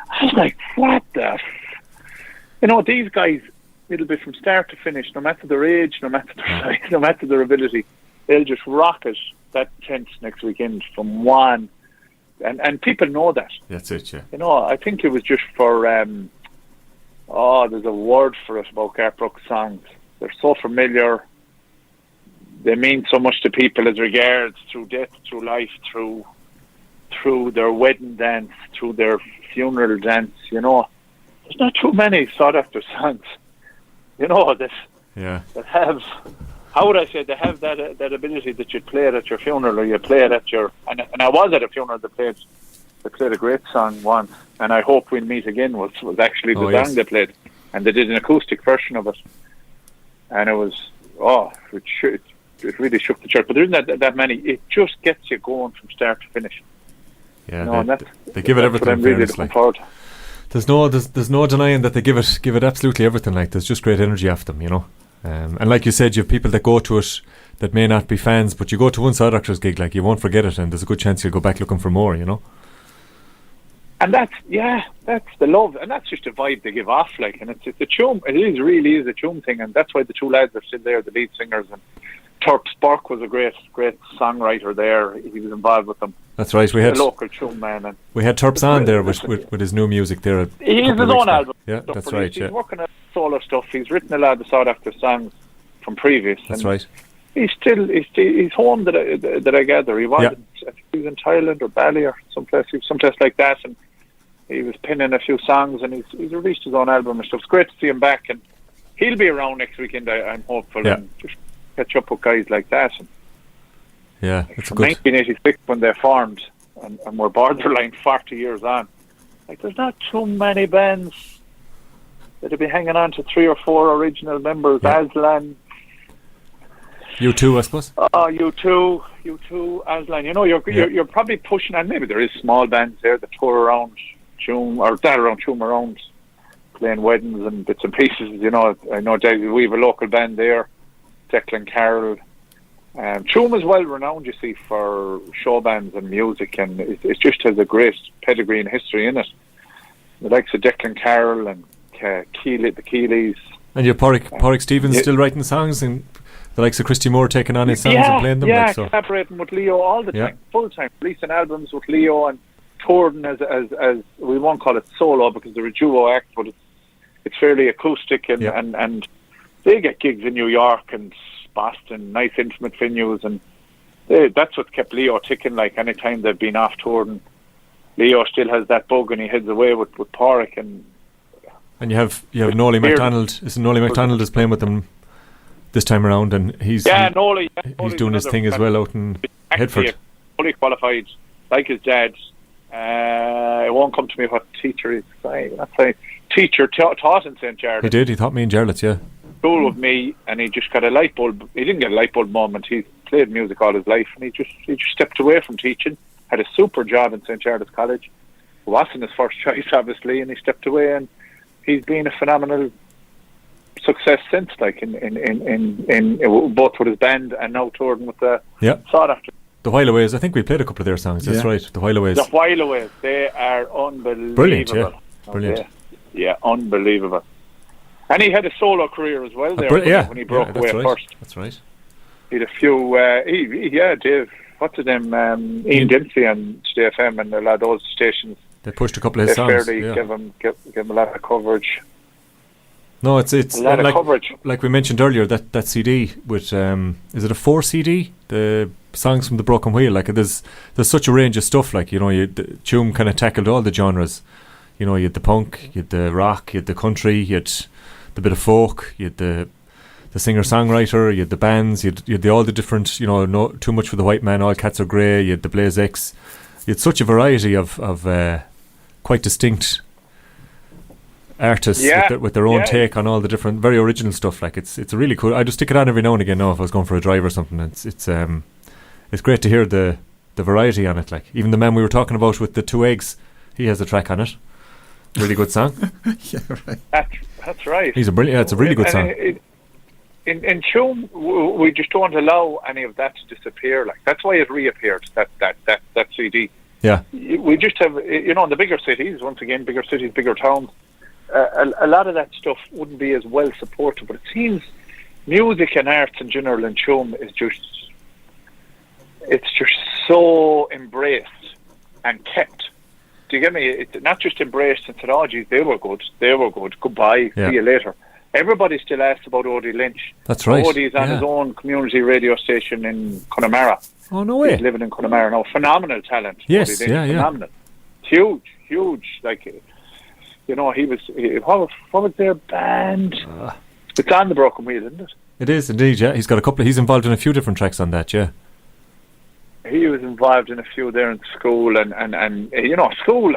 Speaker 6: I was like, what the? You know, these guys, little bit from start to finish, no matter their age, no matter their size, no matter their ability, they'll just rock it that tent next weekend from one. And people know that.
Speaker 4: That's it, yeah.
Speaker 6: You know, I think it was just for, there's a word for it about Garth Brooks songs. They're so familiar. They mean so much to people as regards through death, through life, through their wedding dance, through their funeral dance, you know. There's not too many sought after songs, you know, that have, how would I say, they have that ability that you play it at your funeral, or you play it at your, and I was at a funeral that played a great song once, and I Hope We'll Meet Again was actually the song they played, and they did an acoustic version of it, and it was, it really shook the church, but there isn't that many. It just gets you going from start to finish.
Speaker 4: Yeah,
Speaker 6: you know,
Speaker 4: they give it everything.
Speaker 6: I'm really looking forward to.
Speaker 4: There's no denying that they give it absolutely everything. Like, there's just great energy off them, you know. And like you said, you have people that go to it that may not be fans, but you go to one Side Doctors gig, like, you won't forget it, and there's a good chance you'll go back looking for more, you know.
Speaker 6: And that's the love, and that's just a vibe they give off, like, and it's a Tuam. It really is a Tuam thing, and that's why the two lads are still there, the lead singers. And Turp Burke was a great songwriter there. He was involved with them.
Speaker 4: That's right. We had
Speaker 6: a local Tuam man, and
Speaker 4: we had Turps on there with his new music there.
Speaker 6: He's his own album.
Speaker 4: Yeah, that's right.
Speaker 6: He's working on solo stuff. He's written a lot of sought after songs from previous.
Speaker 4: That's right.
Speaker 6: He's home that I gather. He was I think he was in Thailand or Bali or someplace like that, and he was penning a few songs, and he's released his own album and stuff. It's great to see him back, and he'll be around next weekend. I'm hopeful, and just catch up with guys like that. And
Speaker 4: it's
Speaker 6: from
Speaker 4: good.
Speaker 6: 1986 when they formed, and we're borderline 40 years on. Like, there's not too many bands that have been hanging on to 3 or 4 original members. Aslan.
Speaker 4: U2, I suppose.
Speaker 6: U2, Aslan. You know, you're probably pushing, and maybe there is small bands there that tour around Tuam, or that around Tuam around, playing weddings and bits and pieces. You know, I know we have a local band there, Declan Carroll. Tuam is well renowned, you see, for show bands and music, and it just has a great pedigree and history in it. The likes of Declan Carroll and the Keeleys.
Speaker 4: And your Porrick Stevens still writing songs, and the likes of Christy Moore taking on his songs and playing them.
Speaker 6: Yeah, collaborating with Leo all the time, full time, releasing albums with Leo and touring as we won't call it solo because they're a duo act, but it's fairly acoustic, and they get gigs in New York and Boston, nice intimate venues, and that's what kept Leo ticking. Like, any time they've been off touring, Leo still has that bug, and he heads away with Porrick. And
Speaker 4: you have Nolly MacDonald. Nolly MacDonald is playing with them this time around, and he's doing his thing as well out in Headford.
Speaker 6: Fully qualified, like his dad. It won't come to me what teacher he's saying. Teacher taught in St. Jarlath.
Speaker 4: He did. He taught me in Jarlath,
Speaker 6: school with me, and he just got a light bulb. He didn't get a light bulb moment. He played music all his life, and he just stepped away from teaching. Had a super job in St. Jarlath College. It wasn't his first choice, obviously, and he stepped away, and he's been a phenomenal success since. Like in both with his band and now touring with the sought after.
Speaker 4: The Whileaways, I think we played a couple of their songs. That's right. The Whileaways.
Speaker 6: The Whileaways, they are unbelievable.
Speaker 4: Brilliant, yeah. Brilliant.
Speaker 6: Yeah, unbelievable. And he had a solo career as well there when he broke away first.
Speaker 4: That's right.
Speaker 6: He had a few, Dave, what's his name? Ian Dempsey and Today FM and a lot of those stations.
Speaker 4: They pushed a couple of his songs.
Speaker 6: They fairly give him a lot of coverage.
Speaker 4: No, it's
Speaker 6: a lot of coverage.
Speaker 4: Like we mentioned earlier, that CD with is it a 4 CD? The songs from the Broken Wheel. Like there's such a range of stuff. Like Tuam kind of tackled all the genres. You had the punk, you had the rock, you had the country, you had the bit of folk, you had the singer songwriter, you had the bands, you had all the different. No Too Much for the White Man, All Cats Are Grey. You had the Blaze X. You had such a variety of quite distinct artists with their own take on all the different, very original stuff. Like it's a really cool. I just stick it on every now and again. Now, if I was going for a drive or something, it's great to hear the variety on it. Like even the man we were talking about with the 2 eggs, he has a track on it. Really good song.
Speaker 3: Yeah, right.
Speaker 6: That's right.
Speaker 4: He's a brilliant. Yeah, it's a really good song.
Speaker 6: In Tuam, we just don't allow any of that to disappear. Like that's why it reappeared. That CD.
Speaker 4: Yeah.
Speaker 6: We just have, in the bigger cities. Once again, bigger cities, bigger towns. A lot of that stuff wouldn't be as well supported, but it seems music and arts in general in Tuam is it's just so embraced and kept. Do you get me? It's not just embraced and said, "Oh, geez, they were good. Goodbye, see you later." Everybody still asks about Odie Lynch.
Speaker 4: That's right.
Speaker 6: Odie's on his own community radio station in Connemara.
Speaker 4: Oh, no way!
Speaker 6: He's living in Connemara now. Phenomenal talent.
Speaker 4: Yes,
Speaker 6: Odie Lynch, phenomenal. Huge. Like. He was. What was their band? It's on the Broken Wheel, isn't it?
Speaker 4: It is indeed. Yeah, he's got a couple. He's involved in a few different tracks on that. Yeah.
Speaker 6: He was involved in a few there in school, and school,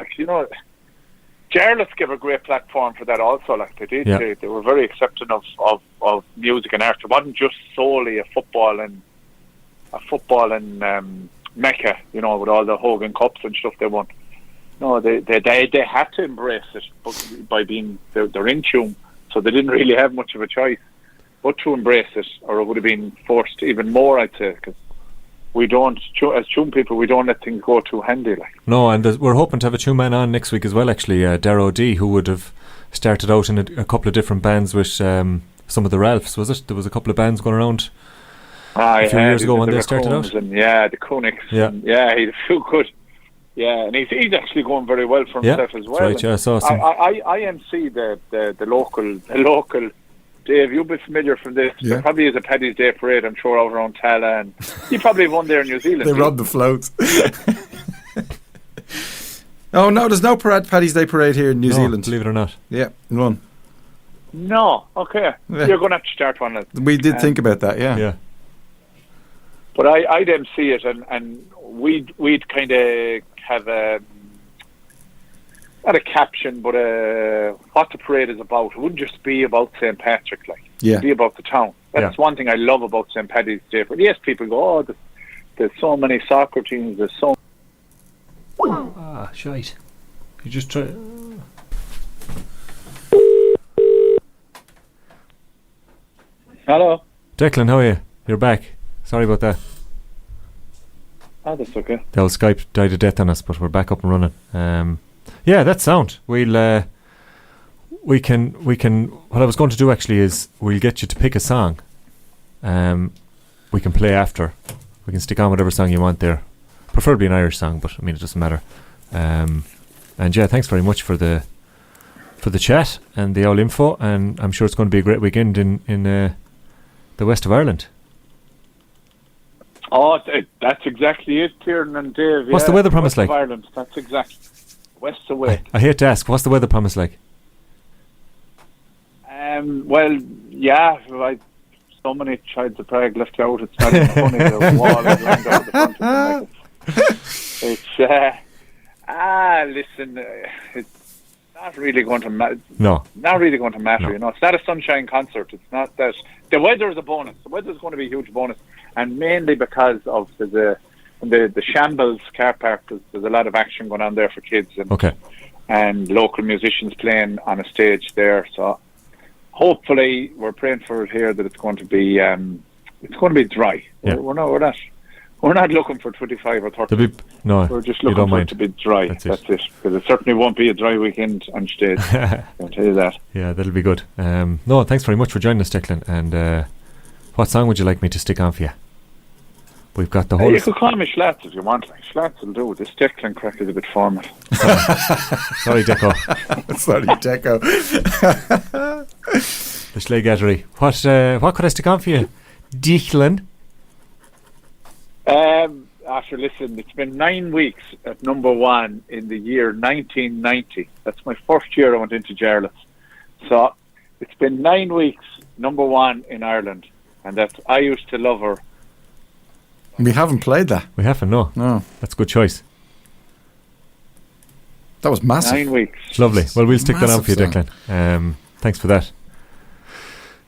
Speaker 6: Jarlath gave a great platform for that also. Like they did, they were very accepting of music and art. It wasn't just solely a football and mecca. With all the Hogan Cups and stuff they won. No, they had to embrace it by being they're in Tuam, so they didn't really have much of a choice but to embrace it, or it would have been forced even more, I'd say, because we don't, as Tuam people, we don't let things go too handy. Like
Speaker 4: no, and we're hoping to have a Tuam man on next week as well. Actually, Darragh, who would have started out in a couple of different bands with some of the Ralphs. Was it? There was a couple of bands going around a few years ago when they started out.
Speaker 6: And, the Conics. Yeah, he's a few good. Yeah, and he's actually going very well for himself as well.
Speaker 4: Right, yeah, I saw some.
Speaker 6: I MC the local. Dave, you'll be familiar from this.
Speaker 3: Yeah.
Speaker 6: There probably is a Paddy's Day parade, I'm sure, over around Tala, and you probably won there in New Zealand.
Speaker 3: They robbed the floats. Oh no, there's no Paddy's Day parade here in New Zealand.
Speaker 4: Believe it or not.
Speaker 3: Yeah, none.
Speaker 6: No, okay. Yeah. You're going to have to start one.
Speaker 3: We did think about that, yeah.
Speaker 6: But I'd MC it, and we'd kind of have not a caption, but what the parade is about. It wouldn't just be about St. Patrick, it'd be about the town. That's one thing I love about St. Paddy's Day. But yes, people go, oh, there's so many soccer teams, there's so...
Speaker 4: Shite. You just try...
Speaker 6: Hello?
Speaker 4: Declan, how are you? You're back. Sorry about that.
Speaker 6: Oh, that's okay.
Speaker 4: The old Skype died a death on us, but we're back up and running. Yeah, that's sound. We can. What I was going to do actually is we'll get you to pick a song. We can play after. We can stick on whatever song you want there, preferably an Irish song, but I mean it doesn't matter. And yeah, thanks very much for the chat and the all info. And I'm sure it's going to be a great weekend in the west of Ireland.
Speaker 6: Oh, that's exactly it, Kieran and Dave.
Speaker 4: What's the weather promise like?
Speaker 6: Ireland, that's exactly. West away.
Speaker 4: I hate to ask, what's the weather promise like?
Speaker 6: Well, yeah, so many child of Prague left out. It's not even funny. The wall is lined out the front of the listen, it's not really going to matter.
Speaker 4: No,
Speaker 6: not really going to matter.
Speaker 4: No.
Speaker 6: It's not a sunshine concert. It's not that. The weather is a bonus. The weather is going to be a huge bonus, and mainly because of the Shambles car park. There's a lot of action going on there for kids, and local musicians playing on a stage there. So hopefully, we're praying for it here that it's going to be dry.
Speaker 4: Yeah.
Speaker 6: We're We're not looking for 25 or 30.
Speaker 4: No,
Speaker 6: we're just
Speaker 4: you
Speaker 6: looking
Speaker 4: don't
Speaker 6: for
Speaker 4: mind.
Speaker 6: it to be dry.
Speaker 4: That's
Speaker 6: it. Because it certainly won't be a dry weekend on stage. I'll tell you that.
Speaker 4: Yeah, that'll be good. No, thanks very much for joining us, Declan. And what song would you like me to stick on for you? We've got the whole...
Speaker 6: you could call me Slats if you want. Like, Slats will do. This Declan crack is a bit formal.
Speaker 4: Sorry, Deco.
Speaker 3: Sorry, Deco.
Speaker 4: The Schlegattery. What could I stick on for you, Declan?
Speaker 6: After listen, it's been 9 weeks at number one in the year 1990. That's my first year I went into Jarlath. So it's been 9 weeks number one in Ireland, and that's I Used to Love Her.
Speaker 3: We haven't played that.
Speaker 4: We haven't, no. That's a good choice.
Speaker 3: That was massive.
Speaker 6: 9 weeks.
Speaker 4: Lovely. Well, we'll stick that on for you, Declan. Thanks for that.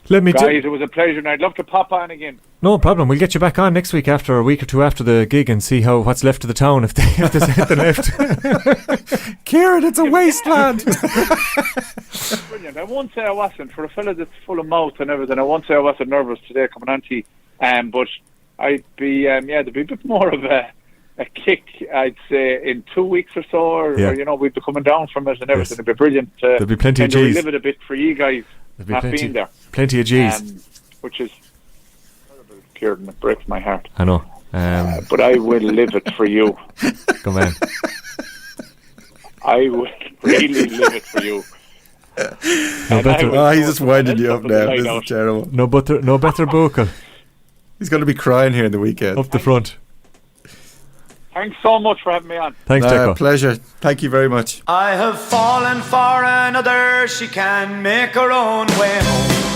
Speaker 6: Guys, it was a pleasure, and I'd love to pop on again.
Speaker 4: No problem. We'll get you back on next week after a week or two after the gig and see what's left of the town if there's anything left.
Speaker 3: Kieran, it's a wasteland.
Speaker 6: Brilliant. I won't say I wasn't. For a fella that's full of mouth and everything, I won't say I wasn't nervous today coming on to you. But I'd be, there'd be a bit more of a kick, I'd say, in 2 weeks or so, or we'd be coming down from it and everything. Yes. It'd be brilliant.
Speaker 4: There'll be plenty of G's.
Speaker 6: Relive it a bit for you guys. Not being there.
Speaker 4: Plenty of G's.
Speaker 6: Which is terrible, Kieran. It breaks my heart.
Speaker 4: I know.
Speaker 6: But I will live it for you.
Speaker 4: Come on.
Speaker 6: I will really live it for you.
Speaker 3: He's just winding you up now. This is terrible.
Speaker 4: No better vocal.
Speaker 3: He's going to be crying here in the weekend.
Speaker 4: Up the front.
Speaker 6: Thanks so much for having me on.
Speaker 4: Thanks, Deco.
Speaker 3: Pleasure. Thank you very much.
Speaker 5: I have fallen for another. She can make her own way home.